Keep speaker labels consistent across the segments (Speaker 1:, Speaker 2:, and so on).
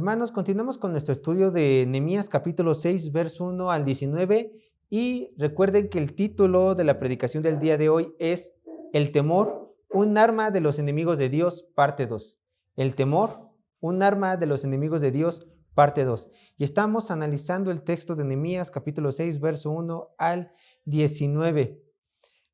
Speaker 1: Hermanos, continuamos con nuestro estudio de Nehemías capítulo 6, verso 1 al 19 y recuerden que el título de la predicación del día de hoy es El temor, un arma de los enemigos de Dios, parte 2. El temor, un arma de los enemigos de Dios, parte 2. Y estamos analizando el texto de Nehemías capítulo 6, verso 1 al 19.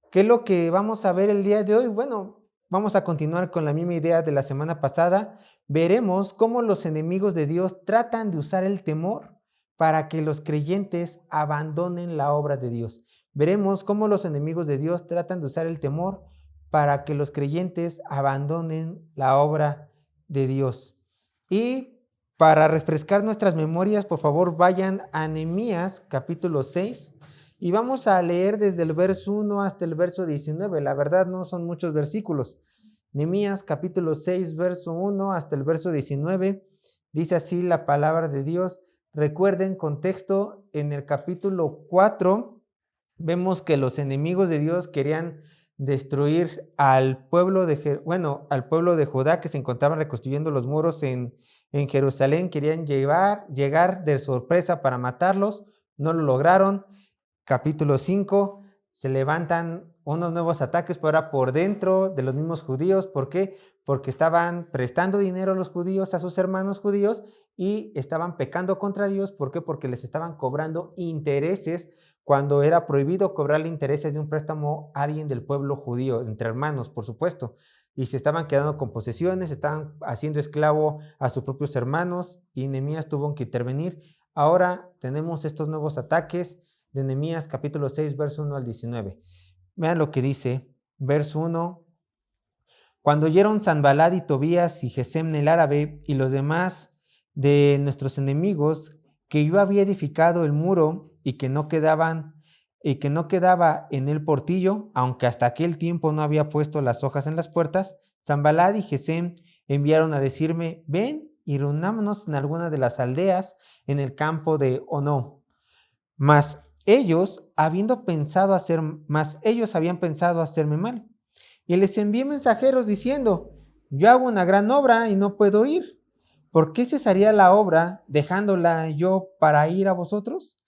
Speaker 1: ¿Qué es lo que vamos a ver el día de hoy? Bueno, vamos a continuar con la misma idea de la semana pasada. Veremos cómo los enemigos de Dios tratan de usar el temor para que los creyentes abandonen la obra de Dios. Veremos cómo los enemigos de Dios tratan de usar el temor para que los creyentes abandonen la obra de Dios. Y para refrescar nuestras memorias, por favor, vayan a Nehemías capítulo 6. Y vamos a leer desde el verso 1 hasta el verso 19. La verdad no son muchos versículos. Nehemías capítulo 6, verso 1 hasta el verso 19. Dice así la palabra de Dios. Recuerden, contexto, en el capítulo 4 vemos que los enemigos de Dios querían destruir al pueblo al pueblo de Judá que se encontraban reconstruyendo los muros en Jerusalén. Querían llegar de sorpresa para matarlos. No lo lograron. Capítulo 5, se levantan unos nuevos ataques, pero ahora por dentro de los mismos judíos. ¿Por qué? Porque estaban prestando dinero a los judíos, a sus hermanos judíos, y estaban pecando contra Dios. ¿Por qué? Porque les estaban cobrando intereses cuando era prohibido cobrarle intereses de un préstamo a alguien del pueblo judío, entre hermanos, por supuesto. Y se estaban quedando con posesiones, estaban haciendo esclavo a sus propios hermanos, y Nehemías tuvo que intervenir. Ahora tenemos estos nuevos ataques de Nehemías capítulo 6, verso 1 al 19. Vean lo que dice, verso 1. Cuando oyeron Sanballat y Tobías y Gesem el árabe y los demás de nuestros enemigos que yo había edificado el muro y que no quedaba en el portillo, aunque hasta aquel tiempo no había puesto las hojas en las puertas, Sanballat y Gesem enviaron a decirme: ven y reunámonos en alguna de las aldeas en el campo de Ono. Mas ellos habían pensado hacerme mal. Y les envié mensajeros diciendo: yo hago una gran obra y no puedo ir. ¿Por qué cesaría la obra dejándola yo para ir a vosotros?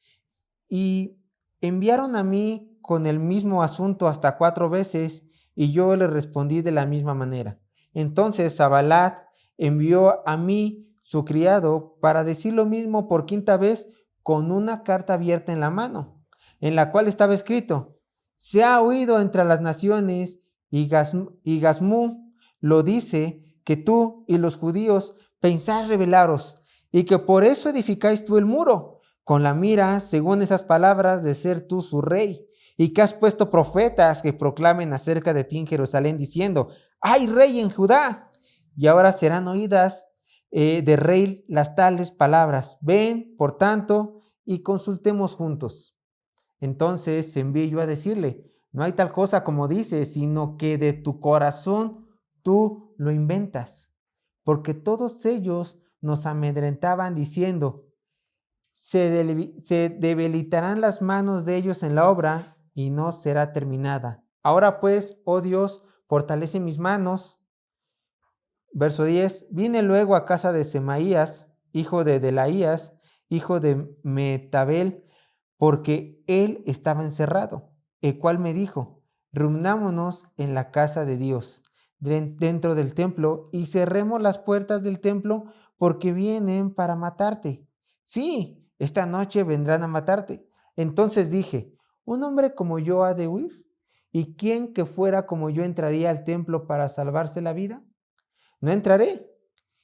Speaker 1: Y enviaron a mí con el mismo asunto hasta 4 veces, y yo les respondí de la misma manera. Entonces Sanballat envió a mí su criado para decir lo mismo por 5ª vez, con una carta abierta en la mano, en la cual estaba escrito: se ha oído entre las naciones, y Gasmú lo dice, que tú y los judíos pensáis rebelaros, y que por eso edificáis tú el muro, con la mira, según esas palabras, de ser tú su rey, y que has puesto profetas que proclamen acerca de ti en Jerusalén, diciendo: hay rey en Judá. Y ahora serán oídas de rey las tales palabras. Ven, por tanto, y consultemos juntos. Entonces envié yo a decirle: no hay tal cosa como dices, sino que de tu corazón tú lo inventas. Porque todos ellos nos amedrentaban diciendo: se debilitarán las manos de ellos en la obra y no será terminada. Ahora pues, oh Dios, fortalece mis manos. Verso 10. Vine luego a casa de Semaías, hijo de Delaías, hijo de Metabel, porque él estaba encerrado, el cual me dijo: reunámonos en la casa de Dios, dentro del templo, y cerremos las puertas del templo, porque vienen para matarte. Sí, esta noche vendrán a matarte. Entonces dije: ¿un hombre como yo ha de huir? ¿Y quién que fuera como yo entraría al templo para salvarse la vida? No entraré.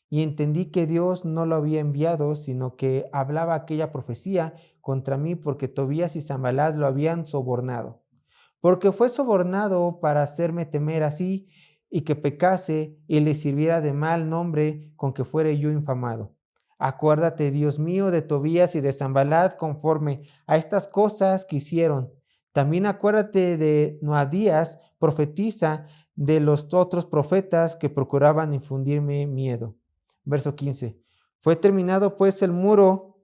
Speaker 1: Y entendí que Dios no lo había enviado, sino que hablaba aquella profecía contra mí, porque Tobías y Sanballat lo habían sobornado. Porque fue sobornado para hacerme temer así, y que pecase y le sirviera de mal nombre con que fuere yo infamado. Acuérdate, Dios mío, de Tobías y de Sanballat conforme a estas cosas que hicieron. También acuérdate de Noadías, profetiza, de los otros profetas que procuraban infundirme miedo. Verso 15. Fue terminado pues el muro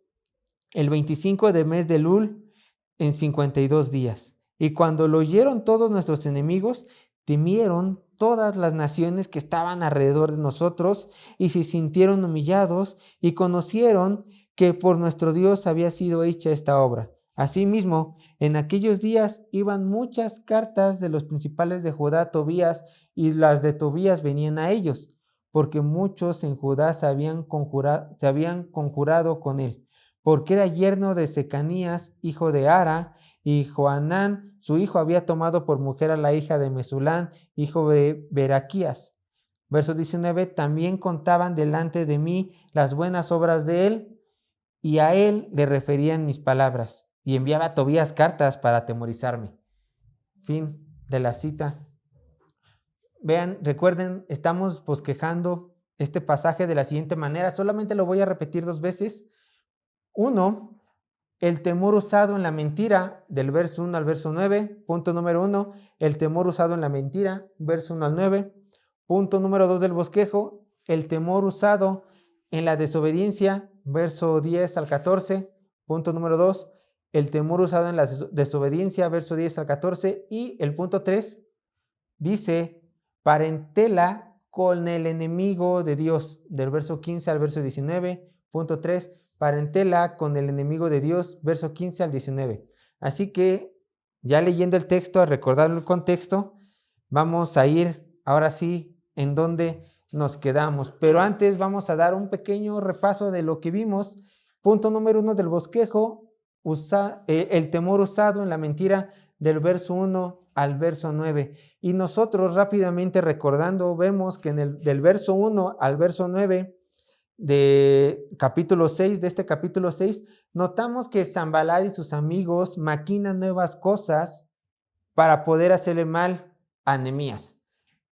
Speaker 1: el 25 de mes de Elul en 52 días. Y cuando lo oyeron todos nuestros enemigos, temieron todas las naciones que estaban alrededor de nosotros y se sintieron humillados y conocieron que por nuestro Dios había sido hecha esta obra. Asimismo, en aquellos días iban muchas cartas de los principales de Judá a Tobías, y las de Tobías venían a ellos, porque muchos en Judá se habían conjurado con él, porque era yerno de Secanías, hijo de Ara, y Joanán, su hijo, había tomado por mujer a la hija de Mesulán, hijo de Beraquías. Verso 19, también contaban delante de mí las buenas obras de él, y a él le referían mis palabras, y enviaba a Tobías cartas para atemorizarme. Fin de la cita. Vean, recuerden, estamos bosquejando este pasaje de la siguiente manera. Solamente lo voy a repetir 2 veces. 1, el temor usado en la mentira, del verso 1 al verso 9. Punto número 1, el temor usado en la mentira, verso 1 al 9. Punto número 2 del bosquejo, el temor usado en la desobediencia, verso 10 al 14. Punto número 2, el temor usado en la desobediencia, verso 10 al 14. Y el punto 3 dice, parentela con el enemigo de Dios, del verso 15 al verso 19. Punto 3, parentela con el enemigo de Dios, verso 15 al 19. Así que, ya leyendo el texto, a recordar el contexto, vamos a ir ahora sí en donde nos quedamos. Pero antes vamos a dar un pequeño repaso de lo que vimos. Punto número 1 del bosquejo, el temor usado en la mentira, del verso 1 al verso 9. Y nosotros rápidamente recordando, vemos que del verso 1 al verso 9 de capítulo 6, de este capítulo 6, notamos que Sanballat y sus amigos maquinan nuevas cosas para poder hacerle mal a Nehemías.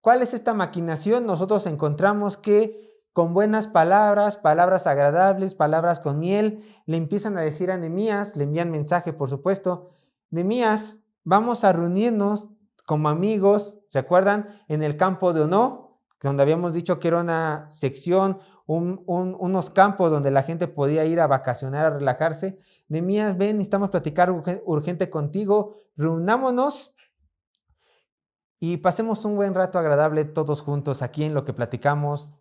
Speaker 1: ¿Cuál es esta maquinación? Nosotros encontramos que con buenas palabras, palabras agradables, palabras con miel, le empiezan a decir a Nehemías, le envían mensaje, por supuesto: Nehemías, vamos a reunirnos como amigos, ¿se acuerdan? En el campo de Ono, donde habíamos dicho que era una sección, unos campos donde la gente podía ir a vacacionar, a relajarse. Nehemías, ven, necesitamos platicar urgente contigo, reunámonos y pasemos un buen rato agradable todos juntos aquí en lo que platicamos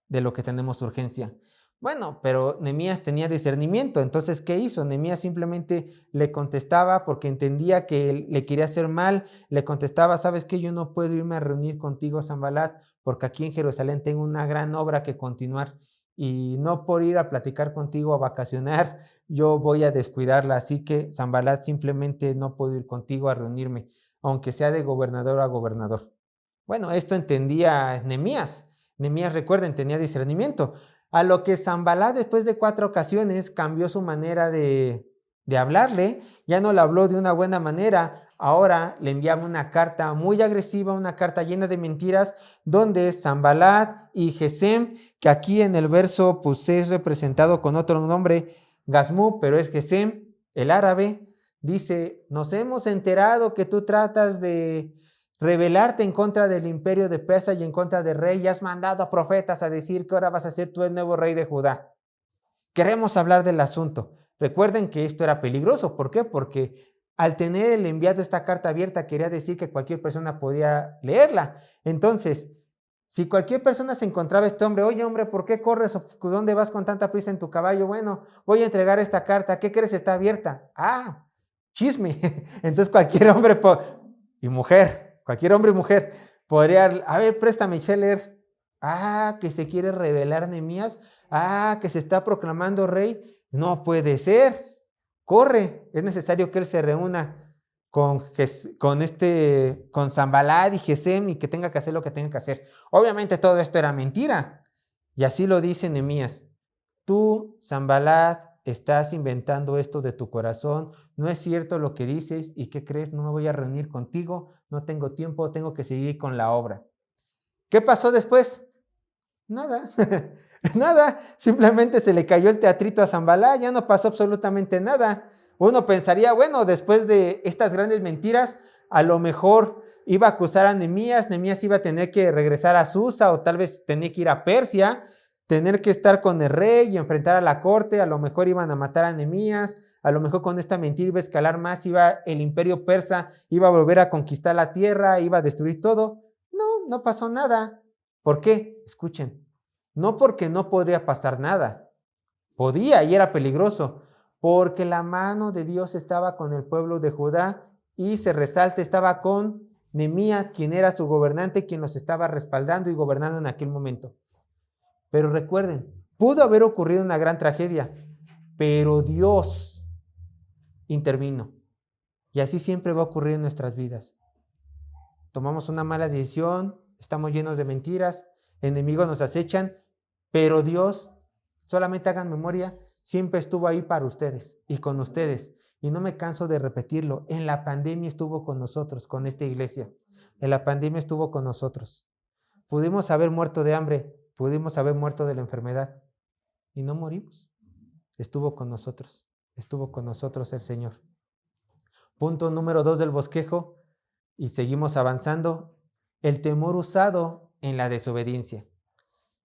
Speaker 1: de lo que tenemos urgencia. Bueno, pero Nehemías tenía discernimiento, entonces, ¿qué hizo? Nehemías simplemente le contestaba porque entendía que él le quería hacer mal, le contestaba: ¿sabes qué? Yo no puedo irme a reunir contigo, Sanballat, porque aquí en Jerusalén tengo una gran obra que continuar, y no por ir a platicar contigo, a vacacionar, yo voy a descuidarla, así que, Sanballat, simplemente no puedo ir contigo a reunirme, aunque sea de gobernador a gobernador. Bueno, esto entendía Nehemías. Nehemías, recuerden, tenía discernimiento. A lo que Sanballat, después de 4 ocasiones, cambió su manera de hablarle. Ya no le habló de una buena manera. Ahora le enviaba una carta muy agresiva, una carta llena de mentiras, donde Sanballat y Gesem, que aquí en el verso pues es representado con otro nombre, Gazmú, pero es Gesem, el árabe, dice: nos hemos enterado que tú tratas de rebelarte en contra del imperio de Persia y en contra del rey, y has mandado a profetas a decir que ahora vas a ser tú el nuevo rey de Judá. Queremos hablar del asunto. Recuerden que esto era peligroso. ¿Por qué? Porque al tener el enviado esta carta abierta, quería decir que cualquier persona podía leerla. Entonces, si cualquier persona se encontraba este hombre: oye, hombre, ¿por qué corres? ¿Dónde vas con tanta prisa en tu caballo? Bueno, voy a entregar esta carta. ¿Qué crees? Está abierta. Ah, chisme. Entonces cualquier hombre y mujer, cualquier hombre y mujer podría: a ver, préstame, Scheller. Ah, que se quiere rebelar Nehemías. Ah, que se está proclamando rey. No puede ser. Corre. Es necesario que él se reúna con Sanballat y Gesem, y que tenga que hacer lo que tenga que hacer. Obviamente todo esto era mentira. Y así lo dice Nehemías: tú, Sanballat, estás inventando esto de tu corazón, no es cierto lo que dices, y ¿qué crees? No me voy a reunir contigo, no tengo tiempo, tengo que seguir con la obra. ¿Qué pasó después? Nada, nada, simplemente se le cayó el teatrito a Sanballat, ya no pasó absolutamente nada. Uno pensaría, bueno, después de estas grandes mentiras, a lo mejor iba a acusar a Nehemías, Nehemías iba a tener que regresar a Susa, o tal vez tenía que ir a Persia, tener que estar con el rey y enfrentar a la corte, a lo mejor iban a matar a Nehemías, a lo mejor con esta mentira iba a escalar más, el imperio persa iba a volver a conquistar la tierra, iba a destruir todo. No, no pasó nada. ¿Por qué? Escuchen, no porque no podría pasar nada, podía y era peligroso, porque la mano de Dios estaba con el pueblo de Judá y se resalta, estaba con Nehemías, quien era su gobernante, quien los estaba respaldando y gobernando en aquel momento. Pero recuerden, pudo haber ocurrido una gran tragedia, pero Dios intervino. Y así siempre va a ocurrir en nuestras vidas. Tomamos una mala decisión, estamos llenos de mentiras, enemigos nos acechan, pero Dios, solamente hagan memoria, siempre estuvo ahí para ustedes y con ustedes. Y no me canso de repetirlo, en la pandemia estuvo con nosotros, con esta iglesia. En la pandemia estuvo con nosotros. Pudimos haber muerto de hambre, pudimos haber muerto de la enfermedad y no morimos. Estuvo con nosotros el Señor. Punto número 2 del bosquejo, y seguimos avanzando, el temor usado en la desobediencia.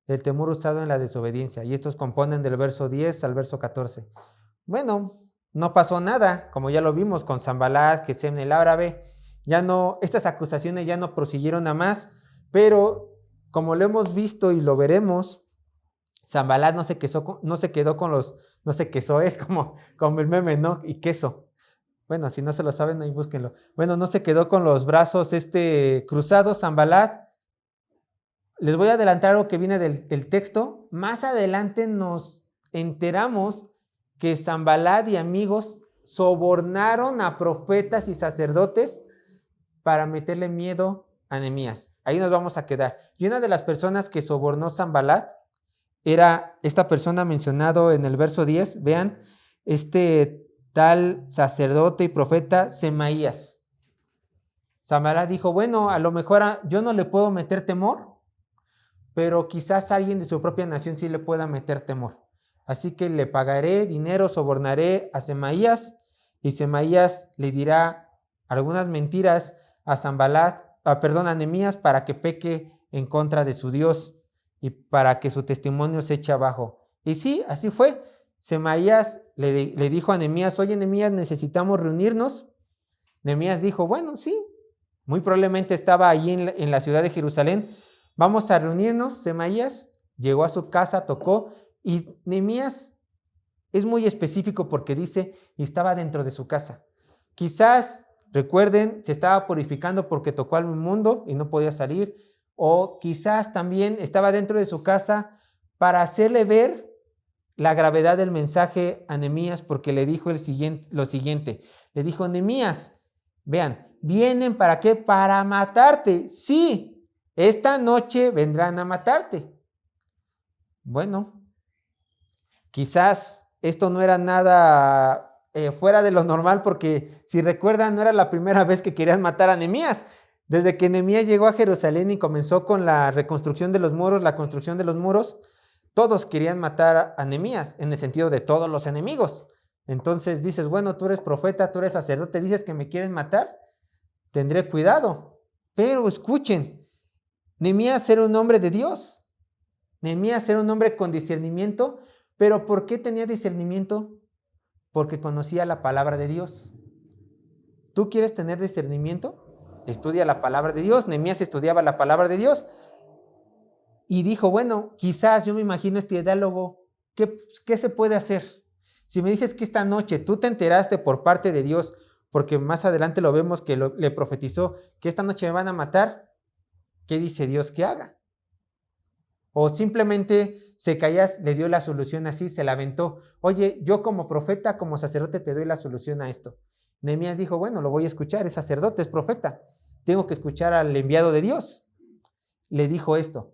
Speaker 1: El temor usado en la desobediencia, y estos componen del verso 10 al verso 14. Bueno, no pasó nada, como ya lo vimos con Sanbalat, Gesem el árabe, estas acusaciones ya no prosiguieron a más, pero como lo hemos visto y lo veremos, Sanbalat no se quedó con los, no se quesó, como el meme, ¿no? Y queso. Bueno, si no se lo saben, ahí búsquenlo. Bueno, no se quedó con los brazos cruzados, Sanbalat. Les voy a adelantar algo que viene del texto. Más adelante nos enteramos que Sanbalat y amigos sobornaron a profetas y sacerdotes para meterle miedo a Nehemías. Ahí nos vamos a quedar. Y una de las personas que sobornó Sanbalat era esta persona mencionado en el verso 10. Vean, tal sacerdote y profeta Semaías. Sanbalat dijo, bueno, a lo mejor yo no le puedo meter temor, pero quizás alguien de su propia nación sí le pueda meter temor. Así que le pagaré dinero, sobornaré a Semaías, y Semaías le dirá algunas mentiras a a Nehemías, para que peque en contra de su Dios y para que su testimonio se eche abajo. Y sí, así fue. Semaías le dijo a Nehemías, oye Nehemías, necesitamos reunirnos. Nehemías dijo, bueno, sí, muy probablemente estaba allí en la ciudad de Jerusalén. Vamos a reunirnos. Semaías llegó a su casa, tocó, y Nehemías es muy específico porque dice, y estaba dentro de su casa. Quizás, recuerden, se estaba purificando porque tocó al inmundo y no podía salir, o quizás también estaba dentro de su casa para hacerle ver la gravedad del mensaje a Nehemías, porque le dijo lo siguiente. Le dijo, Nehemías, vean, ¿vienen para qué? Para matarte. Sí, esta noche vendrán a matarte. Bueno, quizás esto no era nada fuera de lo normal, porque si recuerdan, no era la primera vez que querían matar a Nehemías. Desde que Nehemías llegó a Jerusalén y comenzó con la reconstrucción de los muros, la construcción de los muros, todos querían matar a Nehemías, en el sentido de todos los enemigos. Entonces dices, bueno, tú eres profeta, tú eres sacerdote, dices que me quieren matar, tendré cuidado. Pero escuchen, Nehemías era un hombre de Dios. Nehemías era un hombre con discernimiento. ¿Pero por qué tenía discernimiento? Porque conocía la palabra de Dios. ¿Tú quieres tener discernimiento? Estudia la palabra de Dios. Nehemías estudiaba la palabra de Dios. Y dijo, bueno, quizás yo me imagino este diálogo, ¿qué se puede hacer? Si me dices que esta noche tú te enteraste por parte de Dios, porque más adelante lo vemos que le profetizó que esta noche me van a matar, ¿qué dice Dios que haga? O simplemente se calla, le dio la solución así, se la aventó. Oye, yo como profeta, como sacerdote te doy la solución a esto. Nehemías dijo, bueno, lo voy a escuchar, es sacerdote, es profeta. Tengo que escuchar al enviado de Dios. Le dijo esto.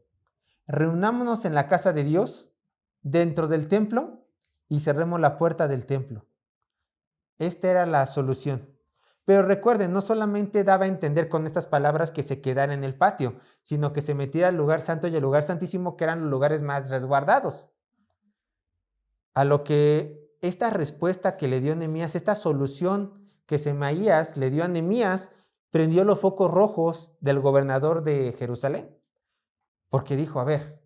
Speaker 1: Reunámonos en la casa de Dios, dentro del templo, y cerremos la puerta del templo. Esta era la solución. Pero recuerden, no solamente daba a entender con estas palabras que se quedara en el patio, sino que se metiera al lugar santo y al lugar santísimo, que eran los lugares más resguardados. A lo que esta respuesta que le dio Nehemías, esta solución que Semaías le dio a Nehemías, prendió los focos rojos del gobernador de Jerusalén. Porque dijo, a ver,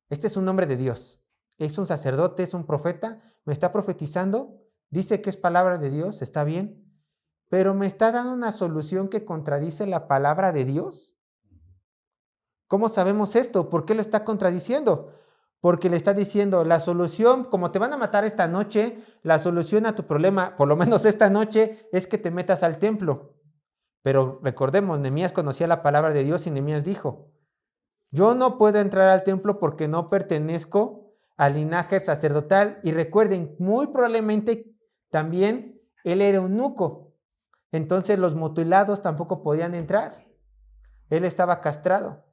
Speaker 1: este es un hombre de Dios, es un sacerdote, es un profeta, me está profetizando, dice que es palabra de Dios, está bien, pero me está dando una solución que contradice la palabra de Dios. ¿Cómo sabemos esto? ¿Por qué lo está contradiciendo? Porque le está diciendo, la solución, como te van a matar esta noche, la solución a tu problema, por lo menos esta noche, es que te metas al templo. Pero recordemos, Nehemías conocía la palabra de Dios y Nehemías dijo, yo no puedo entrar al templo porque no pertenezco al linaje sacerdotal. Y recuerden, muy probablemente también él era eunuco. Entonces los mutilados tampoco podían entrar. Él estaba castrado.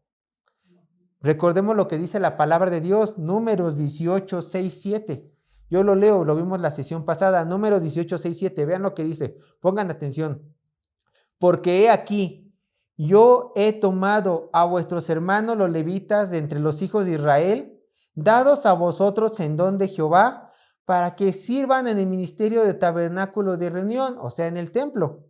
Speaker 1: Recordemos lo que dice la palabra de Dios, Números 18, 6, 7. Yo lo leo, lo vimos la sesión pasada, Números 18, 6, 7. Vean lo que dice, pongan atención. Porque he aquí, yo he tomado a vuestros hermanos los levitas de entre los hijos de Israel, dados a vosotros en don de Jehová, para que sirvan en el ministerio de tabernáculo de reunión, o sea, en el templo.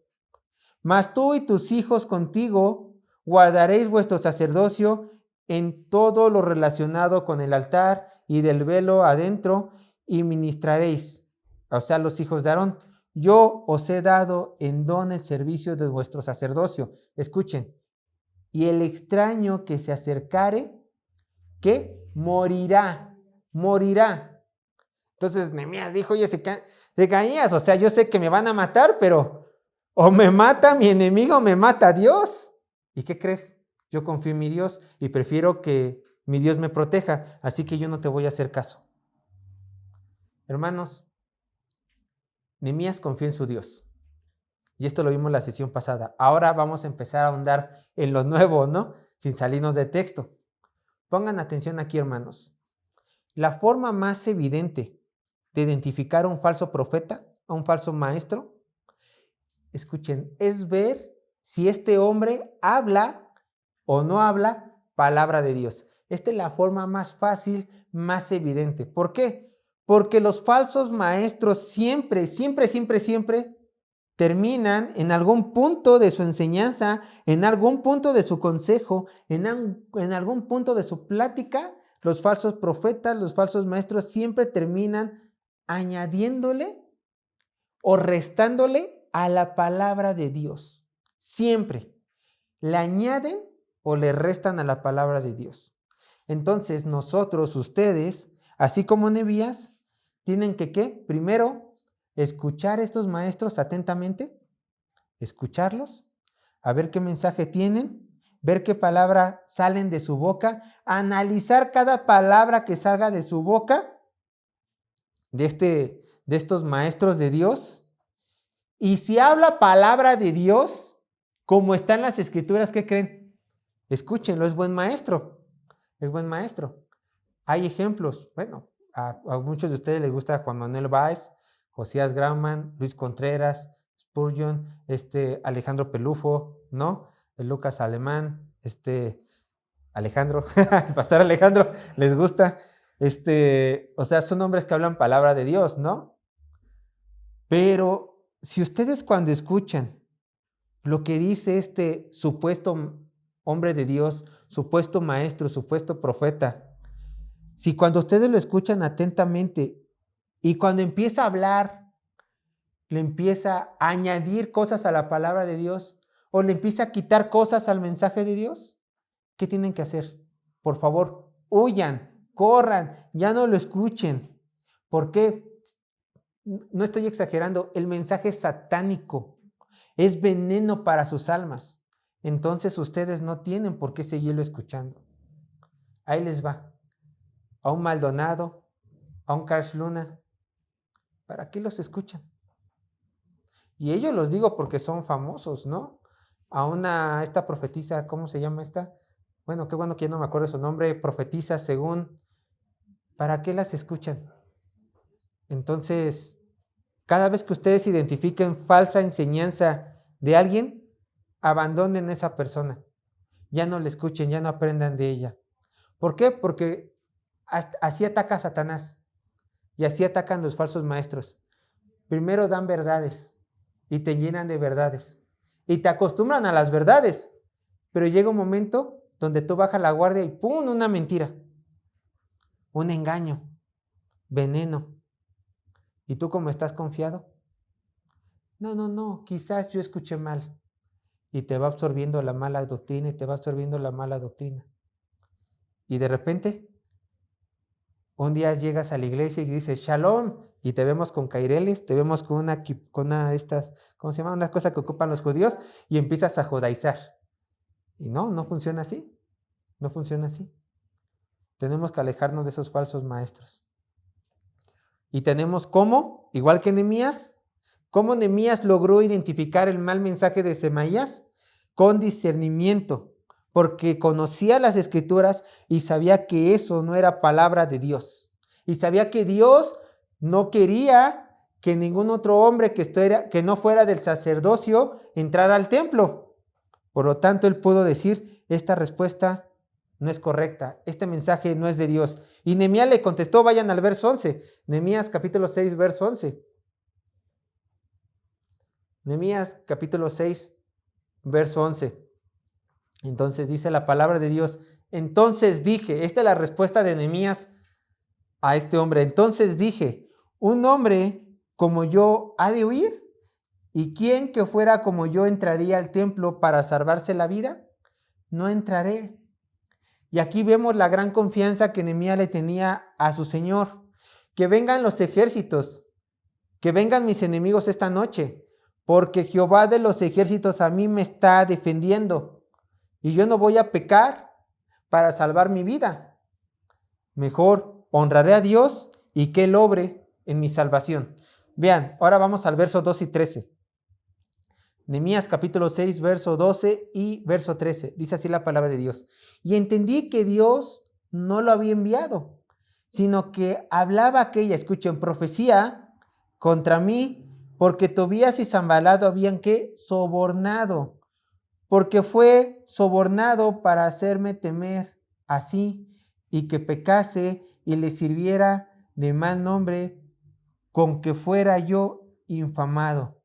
Speaker 1: Mas tú y tus hijos contigo guardaréis vuestro sacerdocio en todo lo relacionado con el altar y del velo adentro, y ministraréis, o sea, los hijos de Aarón. Yo os he dado en don el servicio de vuestro sacerdocio. Escuchen. Y el extraño que se acercare, ¿qué? Morirá. Morirá. Entonces Nehemías dijo, oye, Secanías, o sea, yo sé que me van a matar, pero o me mata mi enemigo o me mata Dios. ¿Y qué crees? Yo confío en mi Dios y prefiero que mi Dios me proteja, así que yo no te voy a hacer caso. Hermanos, Nehemías confió en su Dios. Y esto lo vimos en la sesión pasada. Ahora vamos a empezar a ahondar en lo nuevo, ¿no? Sin salirnos de texto. Pongan atención aquí, hermanos. La forma más evidente de identificar a un falso profeta, a un falso maestro, escuchen, es ver si este hombre habla o no habla palabra de Dios. Esta es la forma más fácil, más evidente. ¿Por qué? Porque los falsos maestros siempre terminan en algún punto de su enseñanza, en algún punto de su consejo, en algún punto de su plática. Los falsos profetas, los falsos maestros siempre terminan añadiéndole o restándole a la palabra de Dios. Siempre le añaden o le restan a la palabra de Dios. Entonces nosotros, ustedes, así como Nehemías, tienen que, ¿qué? Primero, escuchar a estos maestros atentamente, escucharlos, a ver qué mensaje tienen, ver qué palabra salen de su boca, analizar cada palabra que salga de su boca, de estos maestros de Dios. Y si habla palabra de Dios, como está en las escrituras, ¿qué creen? Escúchenlo, es buen maestro, es buen maestro. Hay ejemplos, bueno, a muchos de ustedes les gusta Juan Manuel Báez, Josías Grauman, Luis Contreras, Spurgeon, Alejandro Pelufo, ¿no? El Lucas Alemán, Alejandro, el pastor Alejandro, les gusta, o sea, son hombres que hablan palabra de Dios, ¿no? Pero si ustedes cuando escuchan lo que dice este supuesto hombre de Dios, supuesto maestro, supuesto profeta, si cuando ustedes lo escuchan atentamente y cuando empieza a hablar, le empieza a añadir cosas a la palabra de Dios o le empieza a quitar cosas al mensaje de Dios, ¿qué tienen que hacer? Por favor, huyan, corran, ya no lo escuchen. ¿Por qué? No estoy exagerando, el mensaje es satánico, es veneno para sus almas. Entonces ustedes no tienen por qué seguirlo escuchando. Ahí les va. A un Maldonado, a un Karsh Luna, ¿para qué los escuchan? Y ellos los digo porque son famosos, ¿no? Esta profetisa, ¿cómo se llama esta? Bueno, qué bueno que ya no me acuerdo su nombre, profetisa según, ¿para qué las escuchan? Entonces, cada vez que ustedes identifiquen falsa enseñanza de alguien, abandonen a esa persona. Ya no le escuchen, ya no aprendan de ella. ¿Por qué? Porque así ataca a Satanás y así atacan los falsos maestros. Primero dan verdades y te llenan de verdades y te acostumbran a las verdades, pero llega un momento donde tú bajas la guardia y ¡pum! Una mentira, un engaño, veneno. ¿Y tú cómo estás confiado? No, quizás yo escuché mal. Y te va absorbiendo la mala doctrina y te va absorbiendo la mala doctrina. Y de repente, un día llegas a la iglesia y dices, Shalom, y te vemos con caireles, te vemos con una de estas, ¿cómo se llama? Unas cosas que ocupan los judíos, y empiezas a judaizar. Y no funciona así. No funciona así. Tenemos que alejarnos de esos falsos maestros. Y tenemos cómo, igual que Nehemías, cómo Nehemías logró identificar el mal mensaje de Semaías con discernimiento, porque conocía las escrituras y sabía que eso no era palabra de Dios. Y sabía que Dios no quería que ningún otro hombre que no fuera del sacerdocio entrara al templo. Por lo tanto, él pudo decir, esta respuesta no es correcta, este mensaje no es de Dios. Y Nehemías le contestó, vayan al verso 11, Nehemías capítulo 6, verso 11. Nehemías capítulo 6, verso 11. Entonces dice la palabra de Dios, entonces dije, esta es la respuesta de Nehemías a este hombre, entonces dije, un hombre como yo ha de huir, ¿y quién que fuera como yo entraría al templo para salvarse la vida? No entraré. Y aquí vemos la gran confianza que Nehemías le tenía a su Señor. Que vengan los ejércitos, que vengan mis enemigos esta noche, porque Jehová de los ejércitos a mí me está defendiendo y yo no voy a pecar para salvar mi vida. Mejor honraré a Dios y que Él obre en mi salvación. Vean, ahora vamos al verso 2 y 13. Nehemías capítulo 6, verso 12 y verso 13. Dice así la palabra de Dios. Y entendí que Dios no lo había enviado, sino que hablaba aquella, escuchen, profecía contra mí, porque Tobías y Sanballat habían que sobornado, porque fue sobornado para hacerme temer así, y que pecase y le sirviera de mal nombre, con que fuera yo infamado.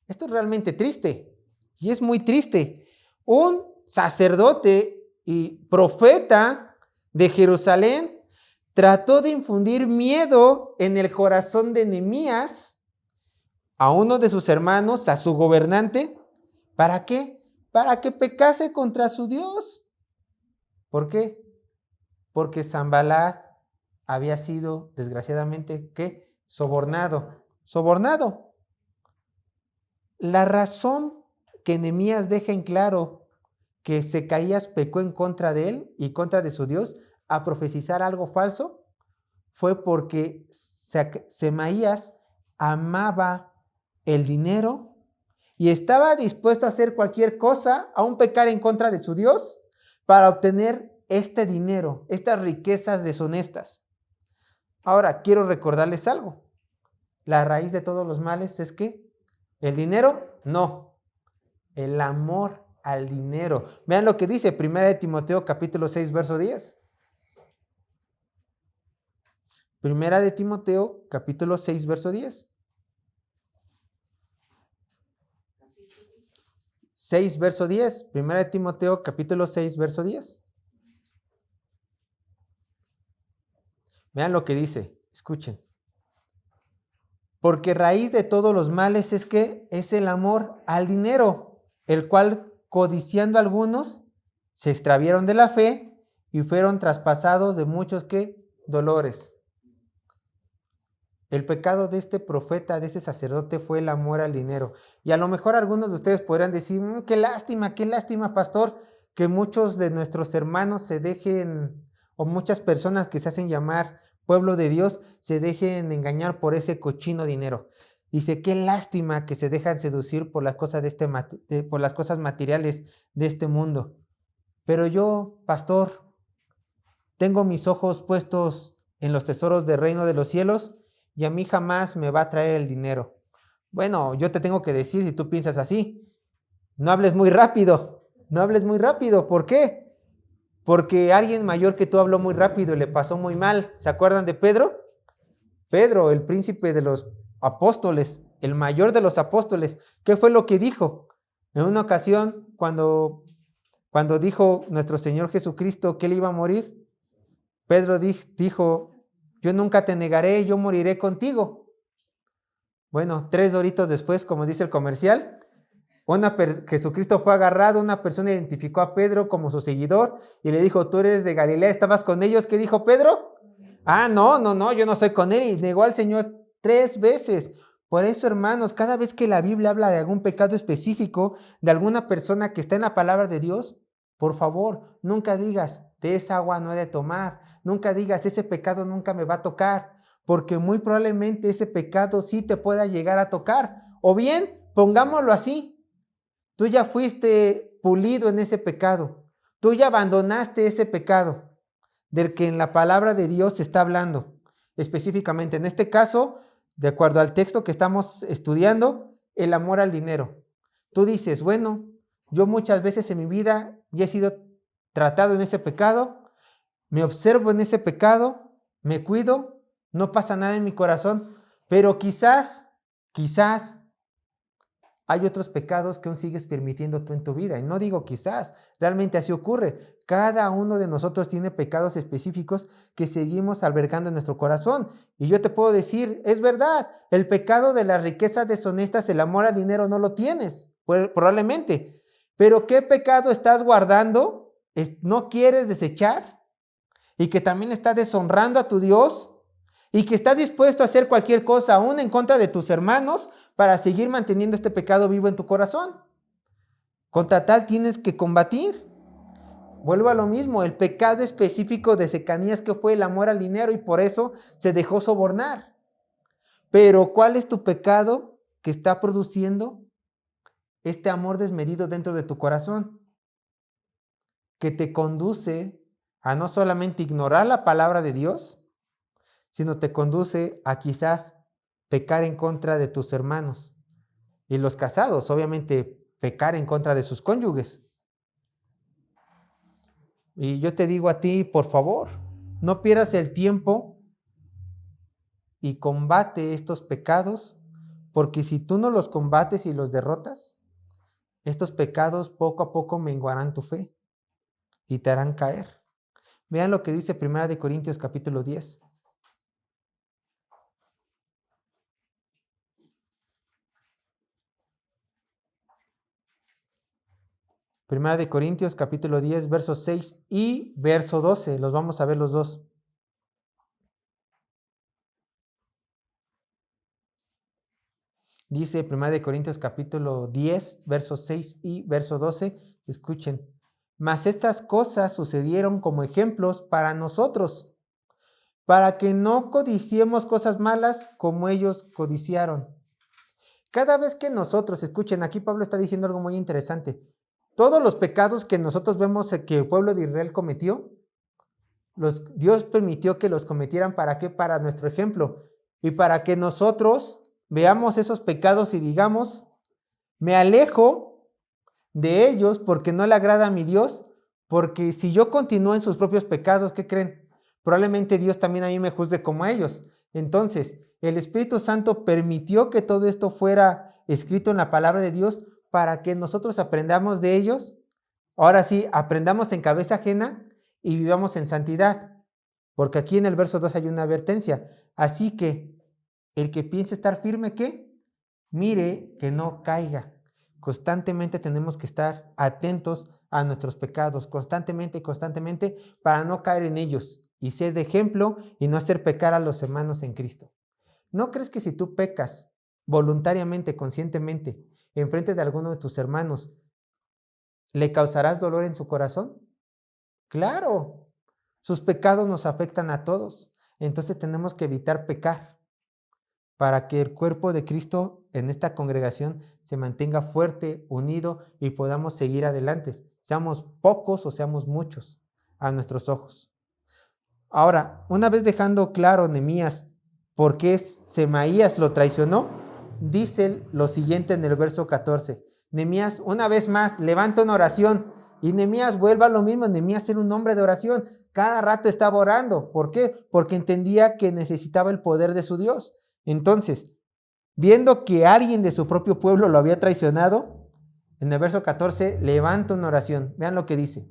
Speaker 1: Esto es realmente triste, y es muy triste. Un sacerdote y profeta de Jerusalén trató de infundir miedo en el corazón de Nehemías a uno de sus hermanos, a su gobernante. ¿Para qué? Para que pecase contra su Dios. ¿Por qué? Porque Sanballat había sido, desgraciadamente, ¿qué? Sobornado. La razón que Nehemías deja en claro que Secaías pecó en contra de él y contra de su Dios a profetizar algo falso fue porque Semaías amaba el dinero y estaba dispuesto a hacer cualquier cosa, aun pecar en contra de su Dios, para obtener este dinero, estas riquezas deshonestas. Ahora, quiero recordarles algo. La raíz de todos los males es que el dinero, no, el amor al dinero. Vean lo que dice 1 de Timoteo capítulo 6, verso 10. 1 de Timoteo capítulo 6, verso 10. 6, verso 10. 1 de Timoteo capítulo 6, verso 10. Vean lo que dice, escuchen. Porque raíz de todos los males es que es el amor al dinero, el cual codiciando algunos se extraviaron de la fe y fueron traspasados de muchos dolores. El pecado de este profeta, de este sacerdote, fue el amor al dinero. Y a lo mejor algunos de ustedes podrán decir, qué lástima, pastor, que muchos de nuestros hermanos se dejen, o muchas personas que se hacen llamar pueblo de Dios, se dejen engañar por ese cochino dinero. Dice, qué lástima que se dejan seducir por las cosas por las cosas materiales de este mundo. Pero yo, pastor, tengo mis ojos puestos en los tesoros del reino de los cielos y a mí jamás me va a traer el dinero. Bueno, yo te tengo que decir, si tú piensas así, no hables muy rápido. ¿Por qué? Porque alguien mayor que tú habló muy rápido y le pasó muy mal. ¿Se acuerdan de Pedro? Pedro, el príncipe de los apóstoles, el mayor de los apóstoles. ¿Qué fue lo que dijo? En una ocasión, cuando dijo nuestro Señor Jesucristo que él iba a morir, Pedro dijo, yo nunca te negaré, yo moriré contigo. Bueno, 3 doritos después, como dice el comercial, Jesucristo fue agarrado, una persona identificó a Pedro como su seguidor y le dijo, tú eres de Galilea, ¿estabas con ellos? ¿Qué dijo Pedro? Ah, no, yo no soy con él, y negó al Señor 3 veces. Por eso, hermanos, cada vez que la Biblia habla de algún pecado específico, de alguna persona que está en la palabra de Dios, por favor, nunca digas, de esa agua no he de tomar, nunca digas, ese pecado nunca me va a tocar, porque muy probablemente ese pecado sí te pueda llegar a tocar. O bien, pongámoslo así, tú ya fuiste pulido en ese pecado, tú ya abandonaste ese pecado del que en la palabra de Dios se está hablando, específicamente en este caso, de acuerdo al texto que estamos estudiando, el amor al dinero. Tú dices, bueno, yo muchas veces en mi vida ya he sido tratado en ese pecado, me observo en ese pecado, me cuido, no pasa nada en mi corazón, pero quizás hay otros pecados que aún sigues permitiendo tú en tu vida. Y no digo quizás, realmente así ocurre. Cada uno de nosotros tiene pecados específicos que seguimos albergando en nuestro corazón. Y yo te puedo decir, es verdad, el pecado de las riquezas deshonestas, el amor al dinero, no lo tienes, probablemente. Pero ¿qué pecado estás guardando? ¿No quieres desechar? Y que también está deshonrando a tu Dios. Y que estás dispuesto a hacer cualquier cosa, aún en contra de tus hermanos, para seguir manteniendo este pecado vivo en tu corazón. Contra tal tienes que combatir. Vuelvo a lo mismo, el pecado específico de Secanías que fue el amor al dinero y por eso se dejó sobornar. Pero ¿cuál es tu pecado que está produciendo este amor desmedido dentro de tu corazón? Que te conduce a no solamente ignorar la palabra de Dios, sino te conduce a quizás pecar en contra de tus hermanos. Y los casados, obviamente, pecar en contra de sus cónyuges. Y yo te digo a ti, por favor, no pierdas el tiempo y combate estos pecados, porque si tú no los combates y los derrotas, estos pecados poco a poco menguarán tu fe y te harán caer. Vean lo que dice 1 Corintios capítulo 10. Primera de Corintios capítulo 10, verso 6 y verso 12. Los vamos a ver los dos. Dice 1 Corintios capítulo 10, verso 6 y verso 12. Escuchen. Mas estas cosas sucedieron como ejemplos para nosotros, para que no codiciemos cosas malas como ellos codiciaron. Cada vez que nosotros, escuchen, aquí Pablo está diciendo algo muy interesante. Todos los pecados que nosotros vemos que el pueblo de Israel cometió, Dios permitió que los cometieran, ¿para qué? Para nuestro ejemplo. Y para que nosotros veamos esos pecados y digamos, me alejo de ellos porque no le agrada a mi Dios, porque si yo continúo en sus propios pecados, ¿qué creen? Probablemente Dios también a mí me juzgue como a ellos. Entonces, el Espíritu Santo permitió que todo esto fuera escrito en la palabra de Dios para que nosotros aprendamos de ellos. Ahora sí, aprendamos en cabeza ajena y vivamos en santidad. Porque aquí en el verso 2 hay una advertencia. Así que el que piense estar firme, ¿qué? Mire que no caiga. Constantemente tenemos que estar atentos a nuestros pecados, constantemente, para no caer en ellos y ser de ejemplo y no hacer pecar a los hermanos en Cristo. ¿No crees que si tú pecas voluntariamente, conscientemente, en frente de alguno de tus hermanos, le causarás dolor en su corazón? Claro, sus pecados nos afectan a todos. Entonces tenemos que evitar pecar para que el cuerpo de Cristo en esta congregación se mantenga fuerte, unido y podamos seguir adelante. Seamos pocos o seamos muchos a nuestros ojos. Ahora, una vez dejando claro Nehemías por qué Semaías lo traicionó, dice lo siguiente en el verso 14. Nehemías, una vez más, levanta una oración y Nehemías vuelve a lo mismo. Nehemías era un hombre de oración. Cada rato estaba orando. ¿Por qué? Porque entendía que necesitaba el poder de su Dios. Entonces, viendo que alguien de su propio pueblo lo había traicionado, en el verso 14 levanta una oración. Vean lo que dice.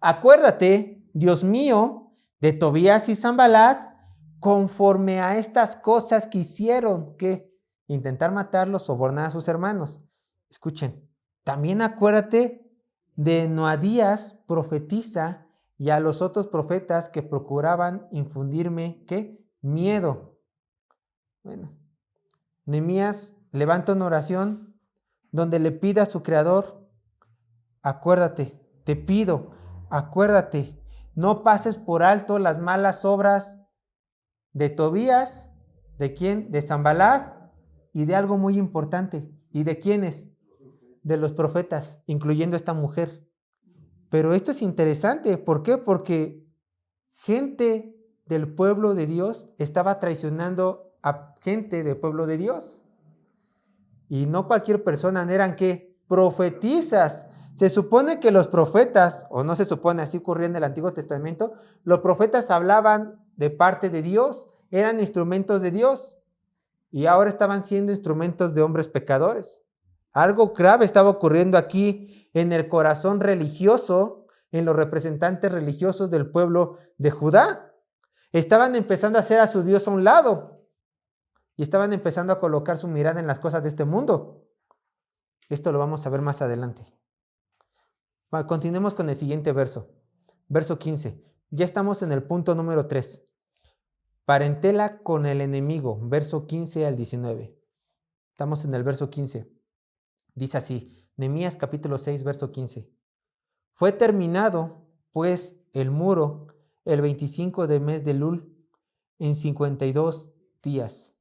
Speaker 1: Acuérdate, Dios mío, de Tobías y Sanballat, conforme a estas cosas que hicieron, que intentar matarlos, sobornar a sus hermanos. Escuchen, también acuérdate de Noadías, profetiza, y a los otros profetas que procuraban infundirme, ¿qué? Miedo. Bueno, Nehemías levanta una oración donde le pide a su creador, acuérdate, te pido, acuérdate, no pases por alto las malas obras de Tobías, ¿de quién? De Sanballat y de algo muy importante. ¿Y de quiénes? De los profetas, incluyendo esta mujer. Pero esto es interesante, ¿por qué? Porque gente del pueblo de Dios estaba traicionando a gente del pueblo de Dios. Y no cualquier persona, eran ¿qué? Profetizas. Se supone que los profetas, o no se supone, así ocurría en el Antiguo Testamento, los profetas hablaban de parte de Dios, eran instrumentos de Dios, y ahora estaban siendo instrumentos de hombres pecadores. Algo grave estaba ocurriendo aquí en el corazón religioso, en los representantes religiosos del pueblo de Judá. Estaban empezando a hacer a su Dios a un lado y estaban empezando a colocar su mirada en las cosas de este mundo. Esto lo vamos a ver más adelante. Continuemos con el siguiente verso. Verso 15. Ya estamos en el punto número 3. Parentela con el enemigo. Verso 15 al 19. Estamos en el verso 15. Dice así, Nehemías capítulo 6, verso 15. Fue terminado, pues, el muro el 25 del mes de Elul en 52 días.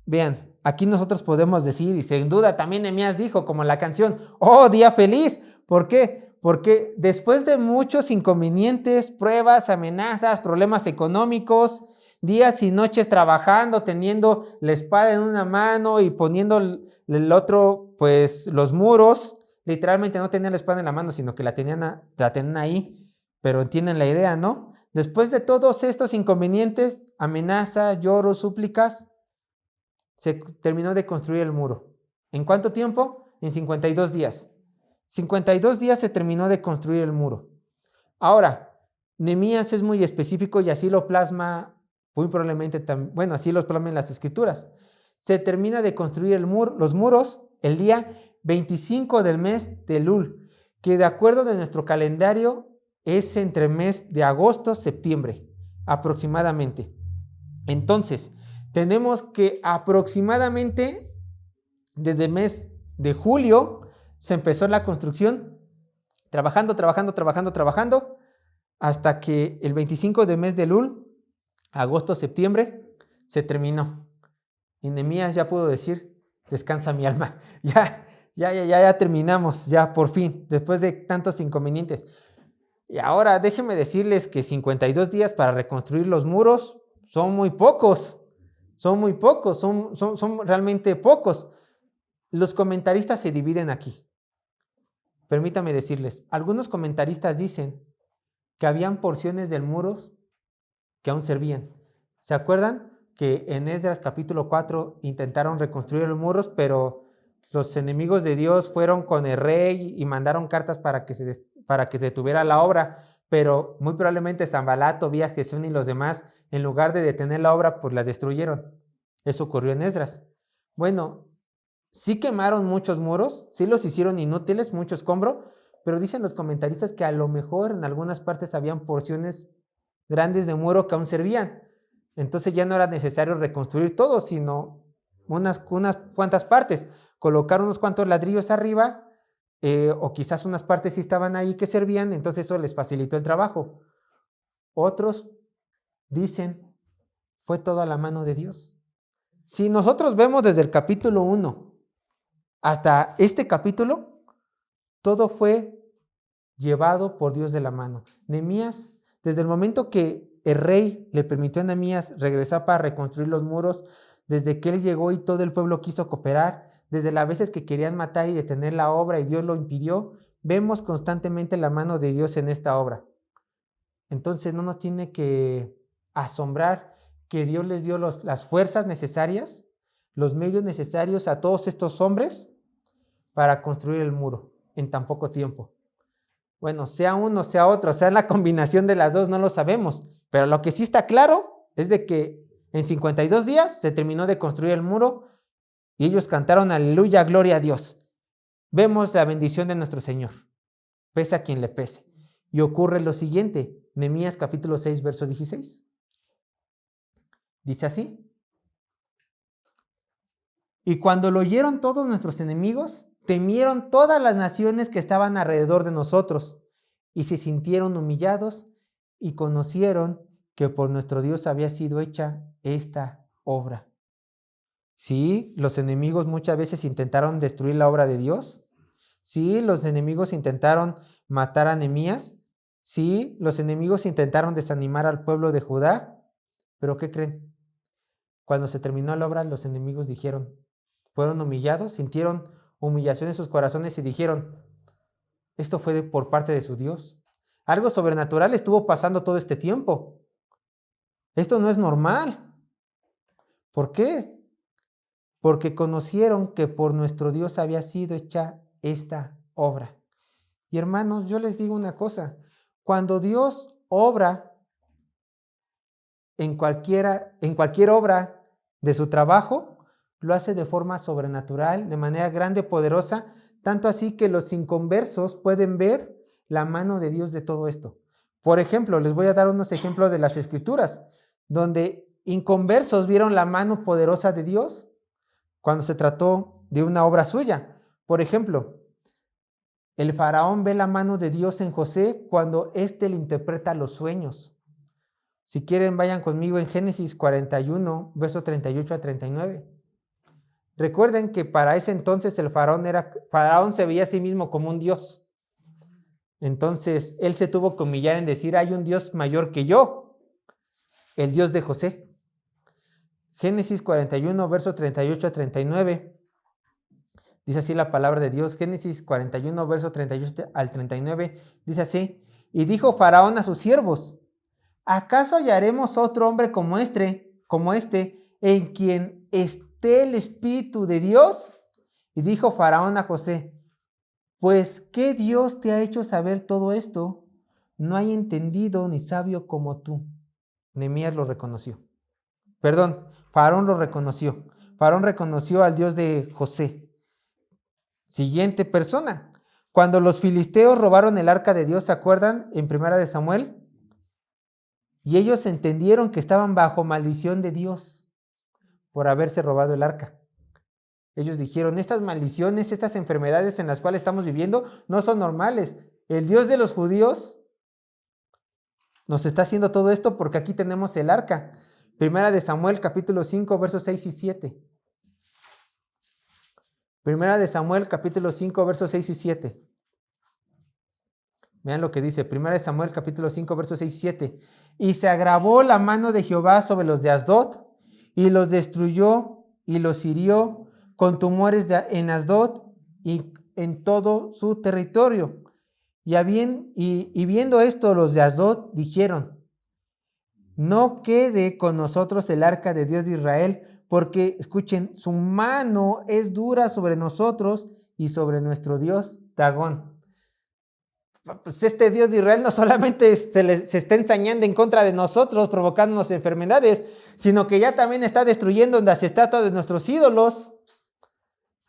Speaker 1: Vean, aquí nosotros podemos decir, y sin duda también Nehemías dijo, como la canción, ¡oh, día feliz! ¿Por qué? Porque después de muchos inconvenientes, pruebas, amenazas, problemas económicos, días y noches trabajando, teniendo la espada en una mano y poniendo el otro, pues, los muros, literalmente no tenían la espada en la mano, sino que la tenían ahí, pero entienden la idea, ¿no? Después de todos estos inconvenientes, amenaza, lloro, súplicas, se terminó de construir el muro. ¿En cuánto tiempo? En 52 días. 52 días se terminó de construir el muro. Ahora, Nehemías es muy específico y así lo plasma, muy probablemente, bueno, así lo plasma en las escrituras. Se termina de construir los muros el día 25 del mes de Elul, que de acuerdo de nuestro calendario es entre el mes de agosto, septiembre, aproximadamente. Entonces, tenemos que aproximadamente desde el mes de julio se empezó la construcción, trabajando, hasta que el 25 del mes de Elul, agosto, septiembre, se terminó. Y Nehemías ya pudo decir, descansa mi alma, ya terminamos, ya por fin, después de tantos inconvenientes. Y ahora déjenme decirles que 52 días para reconstruir los muros son muy pocos, son realmente pocos. Los comentaristas se dividen aquí. Permítame decirles, algunos comentaristas dicen que habían porciones del muro que aún servían. ¿Se acuerdan que en Esdras capítulo 4 intentaron reconstruir los muros, pero los enemigos de Dios fueron con el rey y mandaron cartas para que se detuviera la obra? Pero muy probablemente Sanballat, Tobías, Gesún y los demás, en lugar de detener la obra, pues la destruyeron. Eso ocurrió en Esdras. Bueno, sí quemaron muchos muros, sí los hicieron inútiles, mucho escombro, pero dicen los comentaristas que a lo mejor en algunas partes habían porciones grandes de muro que aún servían. Entonces ya no era necesario reconstruir todo, sino unas cuantas partes. Colocar unos cuantos ladrillos arriba, o quizás unas partes sí estaban ahí que servían, entonces eso les facilitó el trabajo. Otros dicen, fue todo a la mano de Dios. Si nosotros vemos desde el capítulo 1 hasta este capítulo, todo fue llevado por Dios de la mano. Nehemías, desde el momento que el rey le permitió a Nehemías regresar para reconstruir los muros, desde que él llegó y todo el pueblo quiso cooperar, desde las veces que querían matar y detener la obra y Dios lo impidió, vemos constantemente la mano de Dios en esta obra. Entonces no nos tiene que asombrar que Dios les dio las fuerzas necesarias, los medios necesarios a todos estos hombres para construir el muro en tan poco tiempo. Bueno, sea uno, sea otro, sea la combinación de las dos, no lo sabemos. Pero lo que sí está claro es de que en 52 días se terminó de construir el muro Y ellos cantaron aleluya, gloria a Dios. Vemos la bendición de nuestro Señor, pese a quien le pese. Y ocurre lo siguiente, Nehemías capítulo 6, verso 16. Dice así: y cuando lo oyeron todos nuestros enemigos, temieron todas las naciones que estaban alrededor de nosotros, y se sintieron humillados, y conocieron que por nuestro Dios había sido hecha esta obra. Sí, los enemigos muchas veces intentaron destruir la obra de Dios. Sí, los enemigos intentaron matar a Nehemías. Sí, los enemigos intentaron desanimar al pueblo de Judá. Pero ¿qué creen? Cuando se terminó la obra, los enemigos dijeron, fueron humillados, sintieron humillación en sus corazones y dijeron, esto fue por parte de su Dios. Algo sobrenatural estuvo pasando todo este tiempo. Esto no es normal. ¿Por qué? Porque conocieron que por nuestro Dios había sido hecha esta obra. Y hermanos, yo les digo una cosa, cuando Dios obra en cualquier obra de su trabajo, lo hace de forma sobrenatural, de manera grande, poderosa, tanto así que los inconversos pueden ver la mano de Dios de todo esto. Por ejemplo, les voy a dar unos ejemplos de las Escrituras, donde inconversos vieron la mano poderosa de Dios cuando se trató de una obra suya. Por ejemplo, el faraón ve la mano de Dios en José cuando éste le interpreta los sueños. Si quieren, vayan conmigo en Génesis 41, versos 38 a 39. Recuerden que para ese entonces el faraón se veía a sí mismo como un dios. Entonces, él se tuvo que humillar en decir, hay un Dios mayor que yo, el Dios de José. Génesis 41, versos 38 a 39. Dice así la palabra de Dios. Génesis 41, versos 38 al 39. Dice así, y dijo Faraón a sus siervos, ¿acaso hallaremos otro hombre como este, en quien esté el Espíritu de Dios? Y dijo Faraón a José, pues, ¿qué Dios te ha hecho saber todo esto? No hay entendido ni sabio como tú. Nehemías lo reconoció. Faraón lo reconoció. Faraón reconoció al Dios de José. Siguiente persona. Cuando los filisteos robaron el arca de Dios, ¿se acuerdan? En 1 Samuel. Y ellos entendieron que estaban bajo maldición de Dios por haberse robado el arca. Ellos dijeron, estas maldiciones, estas enfermedades en las cuales estamos viviendo no son normales. El Dios de los judíos nos está haciendo todo esto porque aquí tenemos el arca. 1 Samuel capítulo 5, versos 6 y 7. 1 Samuel capítulo 5, versos 6 y 7. Vean lo que dice, 1 Samuel capítulo 5, versos 6 y 7. Y se agravó la mano de Jehová sobre los de Asdod, y los destruyó y los hirió con tumores en Asdod y en todo su territorio. Y viendo esto, los de Asdod dijeron, no quede con nosotros el arca de Dios de Israel, porque, escuchen, su mano es dura sobre nosotros y sobre nuestro Dios Dagón. Pues este Dios de Israel no solamente se está ensañando en contra de nosotros, provocándonos enfermedades, sino que ya también está destruyendo las estatuas de nuestros ídolos.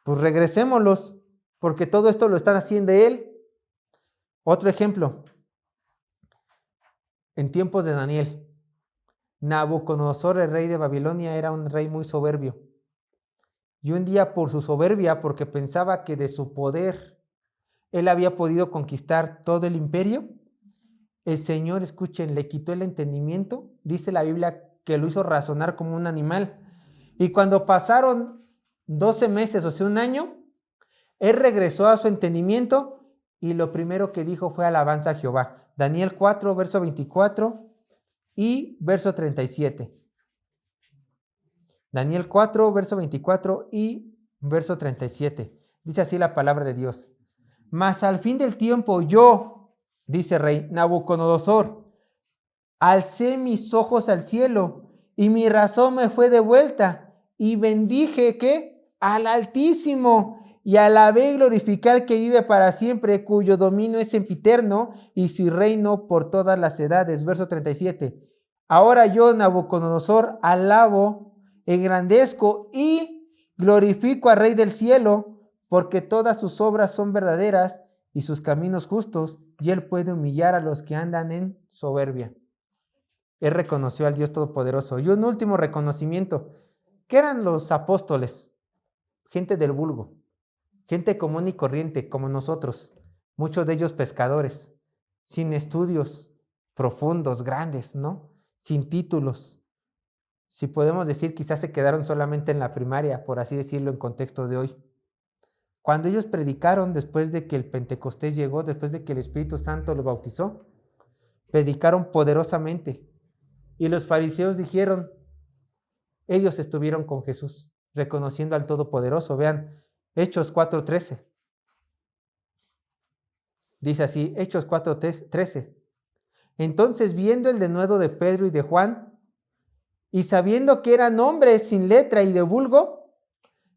Speaker 1: Pues regresémoslos, porque todo esto lo están haciendo él. Otro ejemplo, en tiempos de Daniel, Nabucodonosor, el rey de Babilonia, era un rey muy soberbio. Y un día, por su soberbia, porque pensaba que de su poder él había podido conquistar todo el imperio, el Señor, escuchen, le quitó el entendimiento. Dice la Biblia que lo hizo razonar como un animal. Y cuando pasaron 12 meses, o sea, un año, él regresó a su entendimiento y lo primero que dijo fue alabanza a Jehová. Daniel 4, verso 24 y verso 37. Daniel 4, verso 24 y verso 37. Dice así la palabra de Dios. Mas al fin del tiempo yo, dice rey Nabucodonosor, alcé mis ojos al cielo y mi razón me fue devuelta y bendije ¿qué? Al Altísimo y alabé y glorificar al que vive para siempre, cuyo dominio es sempiterno y su reino por todas las edades. Verso 37. Ahora yo, Nabucodonosor, alabo, engrandezco y glorifico al Rey del cielo, porque todas sus obras son verdaderas y sus caminos justos, y él puede humillar a los que andan en soberbia. Él reconoció al Dios Todopoderoso. Y un último reconocimiento. ¿Qué eran los apóstoles? Gente del vulgo, gente común y corriente como nosotros, muchos de ellos pescadores, sin estudios profundos, grandes, ¿no? Sin títulos. Si podemos decir, quizás se quedaron solamente en la primaria, por así decirlo, en contexto de hoy. Cuando ellos predicaron, después de que el Pentecostés llegó, después de que el Espíritu Santo los bautizó, predicaron poderosamente. Y los fariseos dijeron, ellos estuvieron con Jesús, reconociendo al Todopoderoso. Vean, Hechos 4:13. Dice así, Hechos 4:13. Entonces, viendo el denuedo de Pedro y de Juan, y sabiendo que eran hombres sin letra y de vulgo,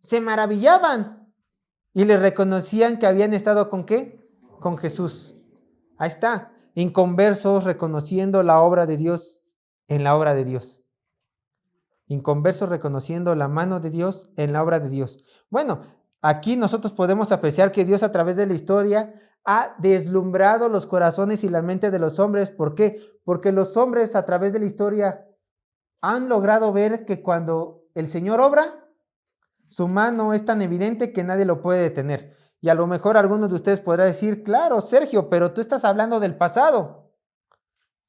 Speaker 1: se maravillaban y les reconocían que habían estado ¿con qué? Con Jesús. Ahí está, inconversos reconociendo la obra de Dios en la obra de Dios. Inconversos reconociendo la mano de Dios en la obra de Dios. Bueno, aquí nosotros podemos apreciar que Dios a través de la historia ha deslumbrado los corazones y la mente de los hombres. ¿Por qué? Porque los hombres a través de la historia han logrado ver que cuando el Señor obra, su mano es tan evidente que nadie lo puede detener. Y a lo mejor algunos de ustedes podrán decir, claro, Sergio, pero tú estás hablando del pasado.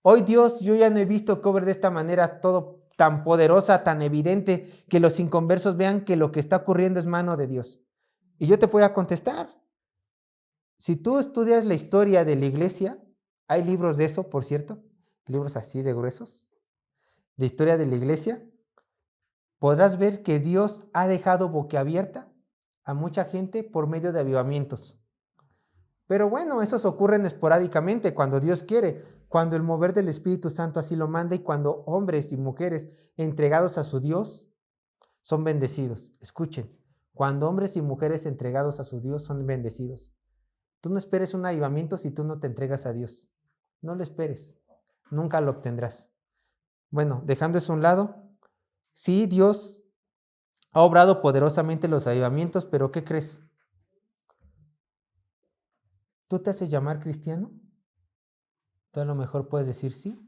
Speaker 1: Hoy Dios, yo ya no he visto que obre de esta manera todo tan poderosa, tan evidente, que los inconversos vean que lo que está ocurriendo es mano de Dios. Y yo te voy a contestar. Si tú estudias la historia de la iglesia, hay libros de eso, por cierto, libros así de gruesos, de historia de la iglesia, podrás ver que Dios ha dejado boquiabierta a mucha gente por medio de avivamientos. Pero bueno, esos ocurren esporádicamente cuando Dios quiere, cuando el mover del Espíritu Santo así lo manda y cuando hombres y mujeres entregados a su Dios son bendecidos. Escuchen, cuando hombres y mujeres entregados a su Dios son bendecidos. Tú no esperes un avivamiento si tú no te entregas a Dios. No lo esperes, nunca lo obtendrás. Bueno, dejando eso a un lado, sí, Dios ha obrado poderosamente los avivamientos, pero ¿qué crees? ¿Tú te haces llamar cristiano? Tú a lo mejor puedes decir sí.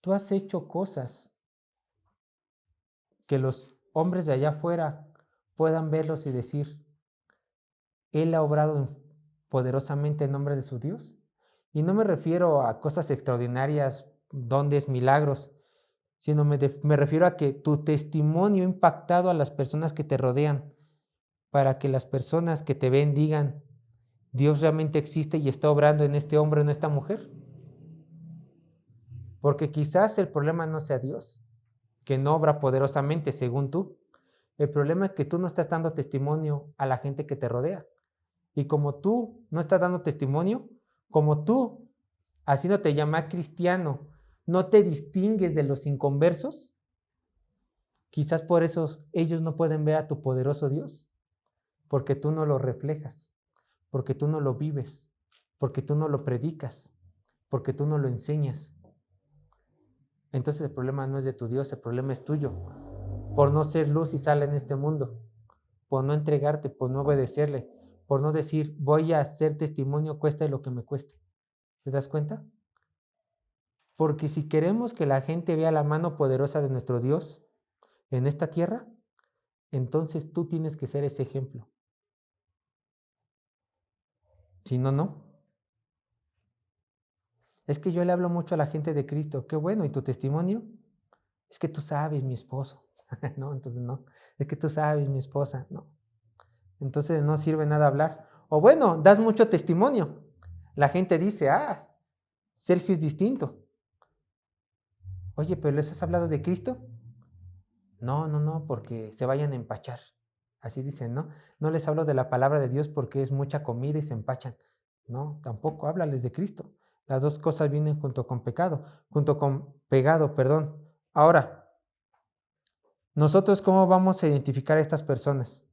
Speaker 1: Tú has hecho cosas que los hombres de allá afuera puedan verlos y decir, Él ha obrado poderosamente en nombre de su Dios. Y no me refiero a cosas extraordinarias, dones, milagros, sino me refiero a que tu testimonio ha impactado a las personas que te rodean, para que las personas que te ven digan, Dios realmente existe y está obrando en este hombre o en esta mujer. Porque quizás el problema no sea Dios, que no obra poderosamente según tú. El problema es que tú no estás dando testimonio a la gente que te rodea. Y como tú no estás dando testimonio, como tú, haciéndote llamar cristiano, no te distingues de los inconversos, quizás por eso ellos no pueden ver a tu poderoso Dios, porque tú no lo reflejas, porque tú no lo vives, porque tú no lo predicas, porque tú no lo enseñas. Entonces el problema no es de tu Dios, el problema es tuyo, por no ser luz y sal en este mundo, por no entregarte, por no obedecerle, por no decir, voy a hacer testimonio, cueste lo que me cueste. ¿Te das cuenta? Porque si queremos que la gente vea la mano poderosa de nuestro Dios en esta tierra, entonces tú tienes que ser ese ejemplo. Si no, no. Es que yo le hablo mucho a la gente de Cristo. Qué bueno, ¿y tu testimonio? Es que tú sabes, mi esposo. No, entonces no. Es que tú sabes, mi esposa. No. Entonces no sirve nada hablar. O bueno, das mucho testimonio. La gente dice, Sergio es distinto. Oye, ¿pero les has hablado de Cristo? No, porque se vayan a empachar. Así dicen, ¿no? No les hablo de la palabra de Dios porque es mucha comida y se empachan. No, tampoco, háblales de Cristo. Las dos cosas vienen junto con pegado, perdón. Ahora, ¿nosotros cómo vamos a identificar a estas personas?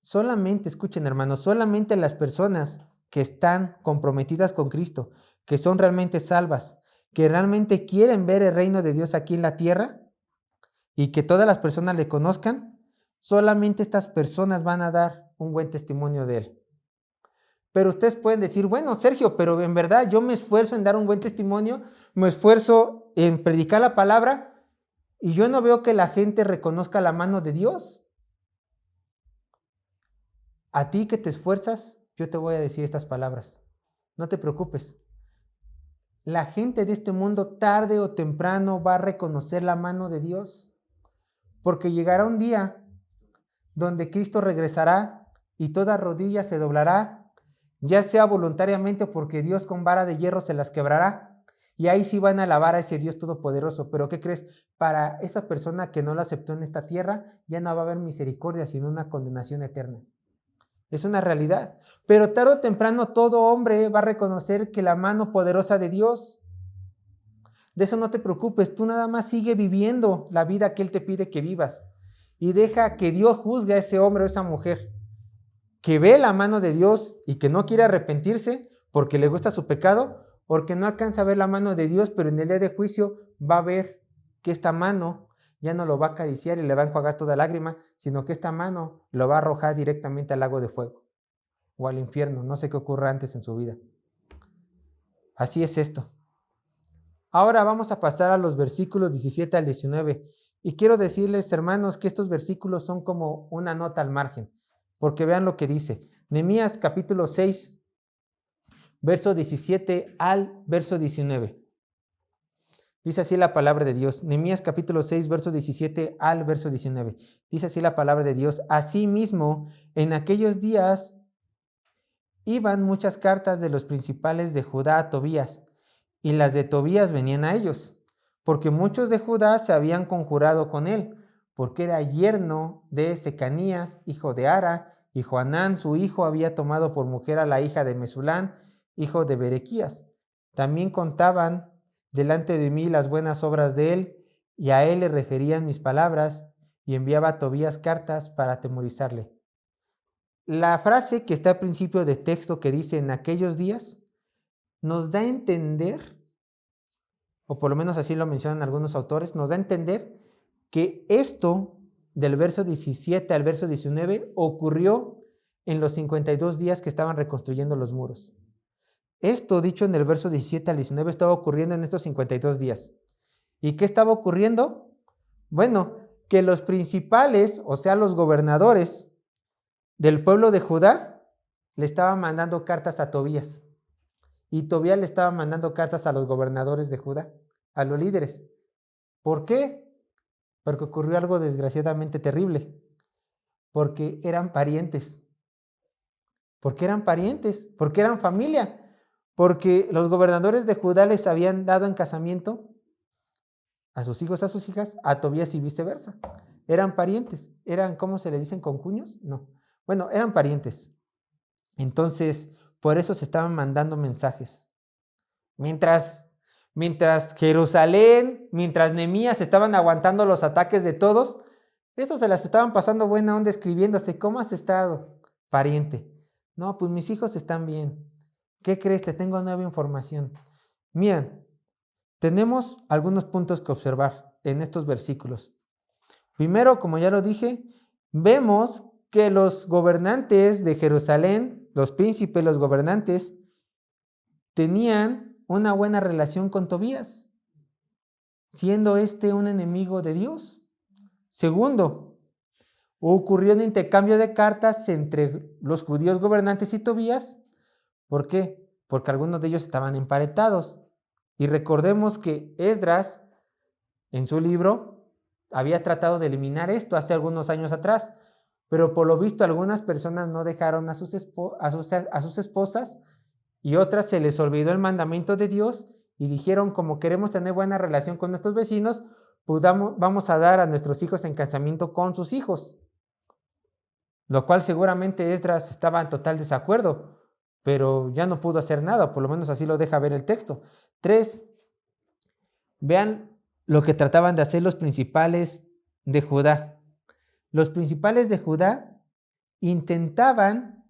Speaker 1: Solamente, escuchen hermanos, solamente las personas que están comprometidas con Cristo, que son realmente salvas, que realmente quieren ver el reino de Dios aquí en la tierra, y que todas las personas le conozcan, solamente estas personas van a dar un buen testimonio de él. Pero ustedes pueden decir, bueno, Sergio, pero en verdad yo me esfuerzo en dar un buen testimonio, me esfuerzo en predicar la palabra y yo no veo que la gente reconozca la mano de Dios. A ti que te esfuerzas, yo te voy a decir estas palabras. No te preocupes. La gente de este mundo tarde o temprano va a reconocer la mano de Dios, porque llegará un día donde Cristo regresará y toda rodilla se doblará, ya sea voluntariamente o porque Dios con vara de hierro se las quebrará, y ahí sí van a alabar a ese Dios todopoderoso. Pero ¿qué crees? Para esa persona que no lo aceptó en esta tierra, ya no va a haber misericordia, sino una condenación eterna. Es una realidad. Pero tarde o temprano todo hombre va a reconocer que la mano poderosa de Dios. De eso no te preocupes, tú nada más sigue viviendo la vida que Él te pide que vivas. Y deja que Dios juzgue a ese hombre o esa mujer que ve la mano de Dios y que no quiere arrepentirse porque le gusta su pecado, porque no alcanza a ver la mano de Dios, pero en el día de juicio va a ver que esta mano ya no lo va a acariciar y le va a enjuagar toda lágrima, sino que esta mano lo va a arrojar directamente al lago de fuego o al infierno. No sé qué ocurra antes en su vida. Así es esto. Ahora vamos a pasar a los versículos 17 al 19. Y quiero decirles, hermanos, que estos versículos son como una nota al margen, porque vean lo que dice. Nehemías capítulo 6, verso 17 al verso 19. Dice así la palabra de Dios. Nehemías capítulo 6, verso 17 al verso 19. Dice así la palabra de Dios. Asimismo, en aquellos días iban muchas cartas de los principales de Judá a Tobías, y las de Tobías venían a ellos, porque muchos de Judá se habían conjurado con él, porque era yerno de Secanías, hijo de Ara, y Joanán, su hijo, había tomado por mujer a la hija de Mesulán, hijo de Berequías. También contaban delante de mí las buenas obras de él, y a él le referían mis palabras, y enviaba a Tobías cartas para atemorizarle. La frase que está al principio del texto que dice en aquellos días, nos da a entender, o por lo menos así lo mencionan algunos autores, nos da a entender que esto del verso 17 al verso 19 ocurrió en los 52 días que estaban reconstruyendo los muros. Esto dicho en el verso 17 al 19 estaba ocurriendo en estos 52 días. ¿Y qué estaba ocurriendo? Bueno, que los principales, o sea, los gobernadores del pueblo de Judá, le estaban mandando cartas a Tobías. Y Tobías le estaba mandando cartas a los gobernadores de Judá, a los líderes. ¿Por qué? Porque ocurrió algo desgraciadamente terrible. Porque eran parientes. Porque eran parientes. Porque eran familia. Porque los gobernadores de Judá les habían dado en casamiento a sus hijos, a sus hijas, a Tobías y viceversa. Eran parientes. Eran, ¿cómo se le dicen? ¿Concuños? No. Bueno, eran parientes. Entonces, por eso se estaban mandando mensajes. Mientras Jerusalén, mientras Nehemías estaban aguantando los ataques de todos, estos se las estaban pasando buena onda escribiéndose. ¿Cómo has estado, pariente? No, pues mis hijos están bien. ¿Qué crees? Te tengo nueva información. Miren, tenemos algunos puntos que observar en estos versículos. Primero, como ya lo dije, vemos que los gobernantes de Jerusalén, los príncipes, los gobernantes, tenían una buena relación con Tobías, siendo este un enemigo de Dios. Segundo, ocurrió un intercambio de cartas entre los judíos gobernantes y Tobías. ¿Por qué? Porque algunos de ellos estaban emparentados. Y recordemos que Esdras, en su libro, había tratado de eliminar esto hace algunos años atrás, pero por lo visto algunas personas no dejaron a sus esposas y otras se les olvidó el mandamiento de Dios y dijeron, como queremos tener buena relación con nuestros vecinos, pues vamos a dar a nuestros hijos en casamiento con sus hijos. Lo cual seguramente Esdras estaba en total desacuerdo, pero ya no pudo hacer nada, por lo menos así lo deja ver el texto. 3. Vean lo que trataban de hacer los principales de Judá. Los principales de Judá intentaban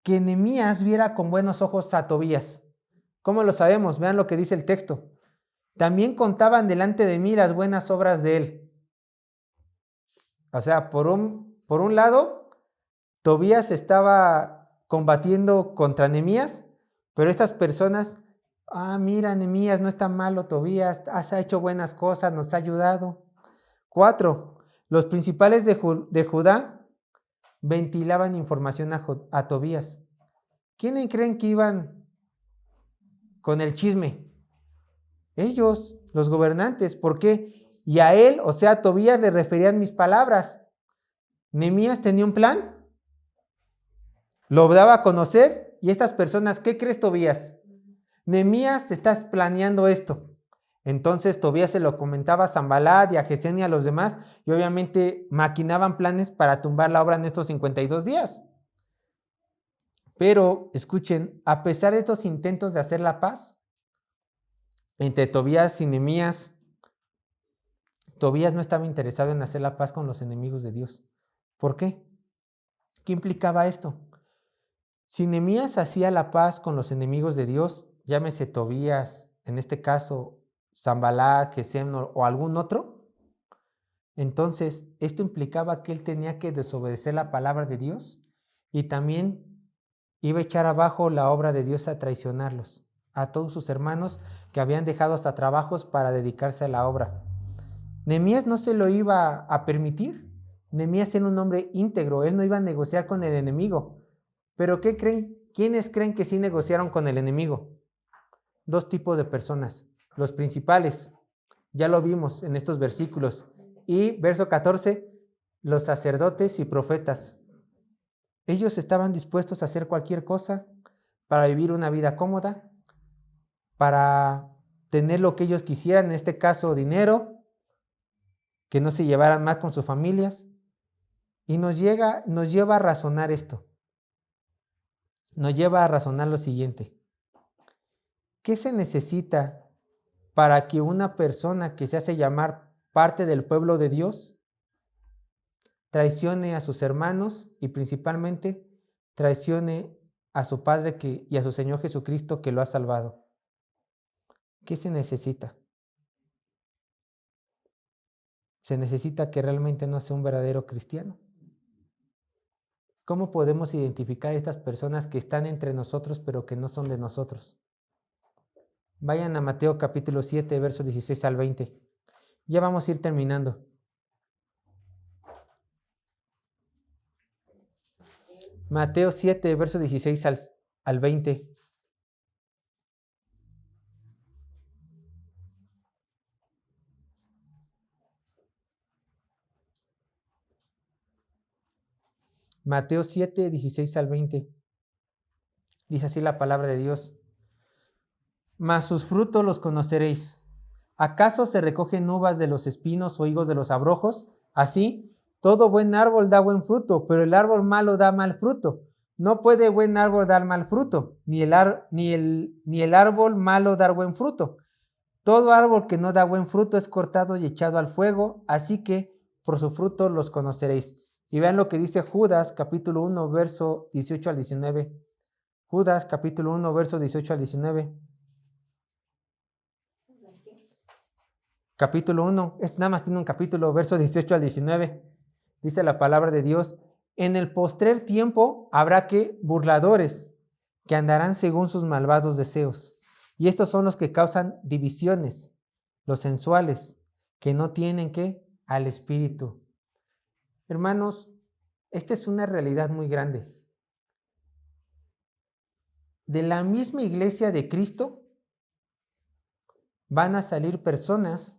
Speaker 1: que Nehemías viera con buenos ojos a Tobías. ¿Cómo lo sabemos? Vean lo que dice el texto. También contaban delante de mí las buenas obras de él. O sea, por un lado, Tobías estaba combatiendo contra Nehemías, pero estas personas, mira, Nehemías, no está malo, Tobías, has hecho buenas cosas, nos ha ayudado. 4. Los principales de Judá ventilaban información a Tobías. ¿Quiénes creen que iban con el chisme? Ellos, los gobernantes. ¿Por qué? Y a él, o sea, a Tobías le referían mis palabras. Nehemías tenía un plan, lo daba a conocer, y estas personas, ¿qué crees, Tobías? Nehemías, estás planeando esto. Entonces Tobías se lo comentaba a Sanbalat y a Gesén y a los demás, y obviamente maquinaban planes para tumbar la obra en estos 52 días. Pero, escuchen, a pesar de estos intentos de hacer la paz entre Tobías y Nehemías, Tobías no estaba interesado en hacer la paz con los enemigos de Dios. ¿Por qué? ¿Qué implicaba esto? Si Nehemías hacía la paz con los enemigos de Dios, llámese Tobías, en este caso Sanbalat, Gesem o algún otro, entonces esto implicaba que él tenía que desobedecer la palabra de Dios y también iba a echar abajo la obra de Dios, a traicionarlos, a todos sus hermanos que habían dejado hasta trabajos para dedicarse a la obra. Nehemías no se lo iba a permitir. Nehemías era un hombre íntegro, él no iba a negociar con el enemigo. Pero ¿qué creen? ¿Quiénes creen que sí negociaron con el enemigo? Dos tipos de personas. Los principales, ya lo vimos en estos versículos. Y verso 14, los sacerdotes y profetas. Ellos estaban dispuestos a hacer cualquier cosa para vivir una vida cómoda, para tener lo que ellos quisieran, en este caso dinero, que no se llevaran más con sus familias. Y nos lleva a razonar esto. Nos lleva a razonar lo siguiente. ¿Qué se necesita para que una persona que se hace llamar parte del pueblo de Dios traicione a sus hermanos y principalmente traicione a su Padre y a su Señor Jesucristo que lo ha salvado? ¿Qué se necesita? Se necesita que realmente no sea un verdadero cristiano. ¿Cómo podemos identificar estas personas que están entre nosotros pero que no son de nosotros? Vayan a Mateo capítulo 7, versos 16 al 20. Ya vamos a ir terminando. Mateo 7, versos 16 al 20. Mateo 7, 16 al 20. Dice así la palabra de Dios. Mas sus frutos los conoceréis. ¿Acaso se recogen uvas de los espinos o higos de los abrojos? Así, todo buen árbol da buen fruto, pero el árbol malo da mal fruto. No puede buen árbol dar mal fruto, ni el árbol malo dar buen fruto. Todo árbol que no da buen fruto es cortado y echado al fuego, así que por su fruto los conoceréis. Y vean lo que dice Judas, capítulo 1, verso 18 al 19. Judas, capítulo 1, verso 18 al 19. Capítulo 1, nada más tiene un capítulo, verso 18 al 19. Dice la palabra de Dios: en el postrer tiempo habrá burladores, que andarán según sus malvados deseos. Y estos son los que causan divisiones, los sensuales, que no tienen al Espíritu. Hermanos, esta es una realidad muy grande. De la misma iglesia de Cristo van a salir personas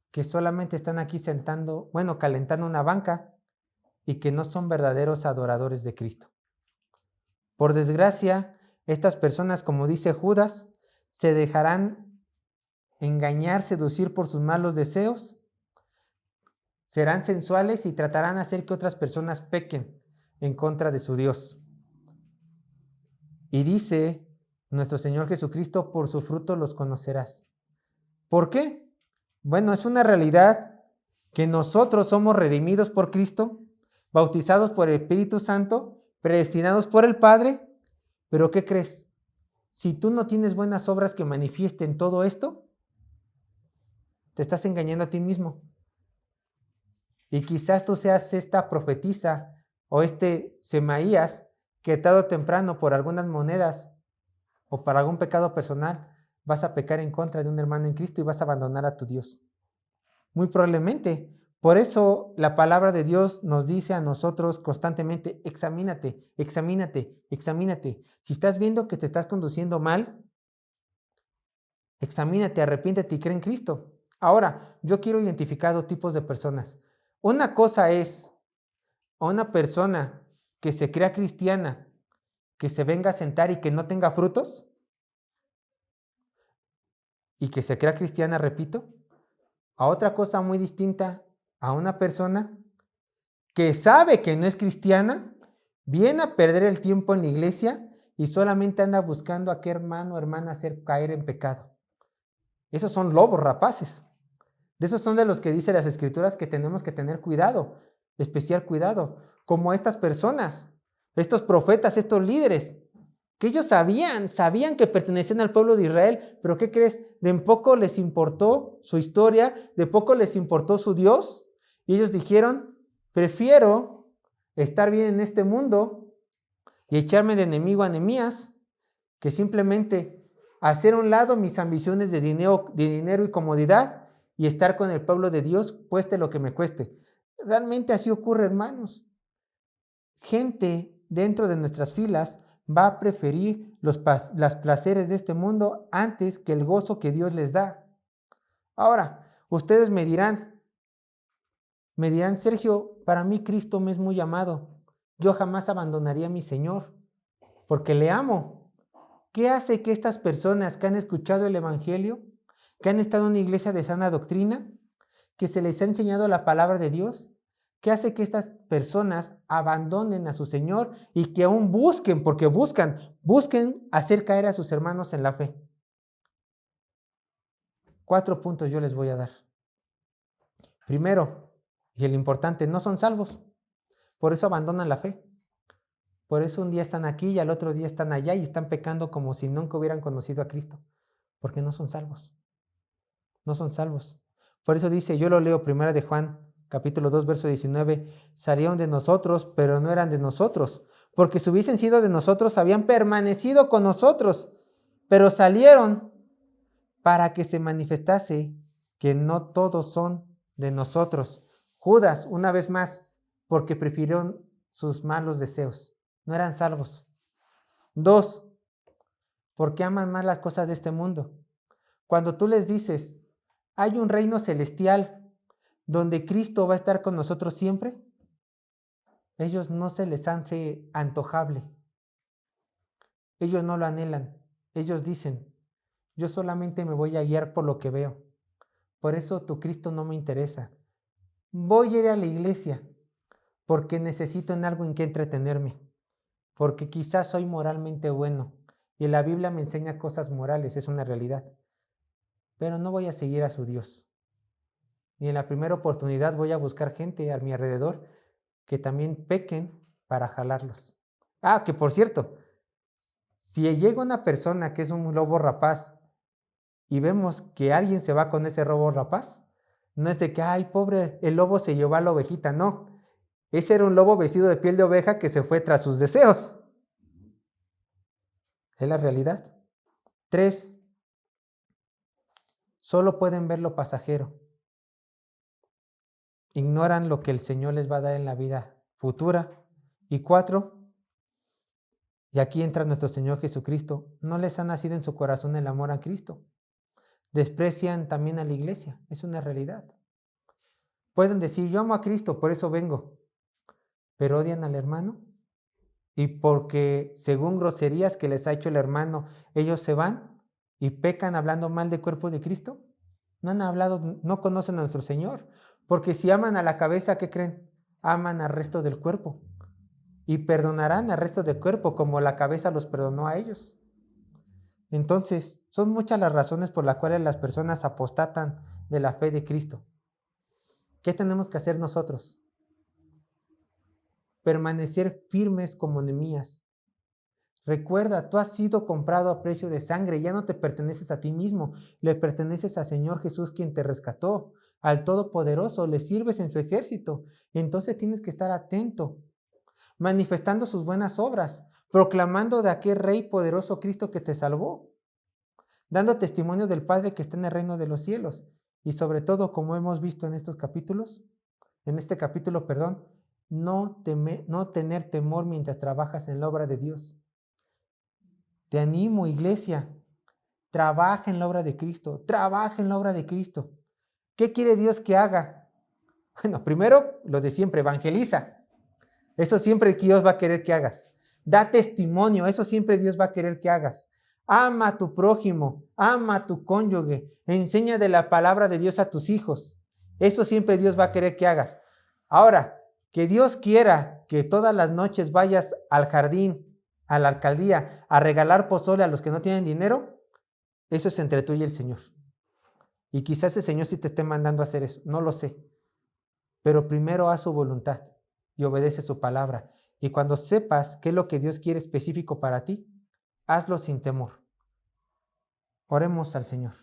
Speaker 1: que solamente están aquí calentando una banca y que no son verdaderos adoradores de Cristo. Por desgracia, estas personas, como dice Judas, se dejarán engañar, seducir por sus malos deseos, serán sensuales y tratarán de hacer que otras personas pequen en contra de su Dios. Y dice nuestro Señor Jesucristo: por su fruto los conocerás. ¿Por qué? Bueno, es una realidad que nosotros somos redimidos por Cristo, bautizados por el Espíritu Santo, predestinados por el Padre. Pero ¿qué crees? Si tú no tienes buenas obras que manifiesten todo esto, te estás engañando a ti mismo. Y quizás tú seas esta profetisa o este Semaías que tarde o temprano por algunas monedas o para algún pecado personal vas a pecar en contra de un hermano en Cristo y vas a abandonar a tu Dios. Muy probablemente. Por eso la palabra de Dios nos dice a nosotros constantemente, examínate, examínate, examínate. Si estás viendo que te estás conduciendo mal, examínate, arrepiéntete y cree en Cristo. Ahora, yo quiero identificar dos tipos de personas. Una cosa es a una persona que se crea cristiana, que se venga a sentar y que no tenga frutos, y que se crea cristiana, repito, a otra cosa muy distinta, a una persona que sabe que no es cristiana, viene a perder el tiempo en la iglesia y solamente anda buscando a qué hermano o hermana hacer caer en pecado. Esos son lobos rapaces. De esos son de los que dice las Escrituras que tenemos que tener cuidado, especial cuidado, como estas personas, estos profetas, estos líderes, que ellos sabían que pertenecían al pueblo de Israel, pero ¿qué crees? De poco les importó su historia, de poco les importó su Dios, y ellos dijeron, prefiero estar bien en este mundo y echarme de enemigo a Nehemías, que simplemente hacer a un lado mis ambiciones de dinero y comodidad y estar con el pueblo de Dios, cueste lo que me cueste. Realmente así ocurre, hermanos. Gente dentro de nuestras filas va a preferir los placeres de este mundo antes que el gozo que Dios les da. Ahora, ustedes me dirán, Sergio, para mí Cristo me es muy amado. Yo jamás abandonaría a mi Señor, porque le amo. ¿Qué hace que estas personas que han escuchado el Evangelio, que han estado en una iglesia de sana doctrina, que se les ha enseñado la palabra de Dios, qué hace que estas personas abandonen a su Señor y que aún busquen, porque busquen hacer caer a sus hermanos en la fe? 4 puntos yo les voy a dar. Primero, y el importante, no son salvos, por eso abandonan la fe. Por eso un día están aquí y al otro día están allá y están pecando como si nunca hubieran conocido a Cristo, porque no son salvos. No son salvos. Por eso dice, yo lo leo, 1 de Juan, capítulo 2, verso 19, salieron de nosotros, pero no eran de nosotros, porque si hubiesen sido de nosotros, habían permanecido con nosotros, pero salieron para que se manifestase que no todos son de nosotros. Judas, una vez más, porque prefirieron sus malos deseos, no eran salvos. 2, porque aman más las cosas de este mundo. Cuando tú les dices, hay un reino celestial donde Cristo va a estar con nosotros siempre, ellos no se les hace antojable. Ellos no lo anhelan. Ellos dicen, yo solamente me voy a guiar por lo que veo. Por eso tu Cristo no me interesa. Voy a ir a la iglesia porque necesito en algo en que entretenerme. Porque quizás soy moralmente bueno y la Biblia me enseña cosas morales, es una realidad. Pero no voy a seguir a su Dios. Y en la primera oportunidad voy a buscar gente a mi alrededor que también pequen para jalarlos. Ah, que por cierto, si llega una persona que es un lobo rapaz y vemos que alguien se va con ese lobo rapaz, no es de que, ay, pobre, el lobo se llevó a la ovejita, no. Ese era un lobo vestido de piel de oveja que se fue tras sus deseos. Es la realidad. 3, solo pueden ver lo pasajero. Ignoran lo que el Señor les va a dar en la vida futura. Y 4, y aquí entra nuestro Señor Jesucristo, no les ha nacido en su corazón el amor a Cristo. Desprecian también a la iglesia, es una realidad. Pueden decir, yo amo a Cristo, por eso vengo, pero odian al hermano. Y porque según groserías que les ha hecho el hermano, ellos se van y pecan hablando mal del cuerpo de Cristo. No han hablado, no conocen a nuestro Señor. Porque si aman a la cabeza, ¿qué creen? Aman al resto del cuerpo. Y perdonarán al resto del cuerpo como la cabeza los perdonó a ellos. Entonces, son muchas las razones por las cuales las personas apostatan de la fe de Cristo. ¿Qué tenemos que hacer nosotros? Permanecer firmes como Nehemías. Recuerda, tú has sido comprado a precio de sangre, ya no te perteneces a ti mismo, le perteneces al Señor Jesús quien te rescató. al Todopoderoso, le sirves en su ejército. Entonces tienes que estar atento, manifestando sus buenas obras, proclamando de aquel Rey poderoso Cristo que te salvó, dando testimonio del Padre que está en el reino de los cielos. Y sobre todo, como hemos visto en estos capítulos, en este capítulo, perdón, no tener temor mientras trabajas en la obra de Dios. Te animo, iglesia, trabaja en la obra de Cristo, trabaja en la obra de Cristo. ¿Qué quiere Dios que haga? Bueno, primero, lo de siempre, evangeliza. Eso siempre Dios va a querer que hagas. Da testimonio, eso siempre Dios va a querer que hagas. Ama a tu prójimo, ama a tu cónyuge, enseña de la palabra de Dios a tus hijos. Eso siempre Dios va a querer que hagas. Ahora, que Dios quiera que todas las noches vayas al jardín, a la alcaldía, a regalar pozole a los que no tienen dinero, eso es entre tú y el Señor. Y quizás el Señor sí te esté mandando a hacer eso, no lo sé. Pero primero haz su voluntad y obedece su palabra. Y cuando sepas qué es lo que Dios quiere específico para ti, hazlo sin temor. Oremos al Señor.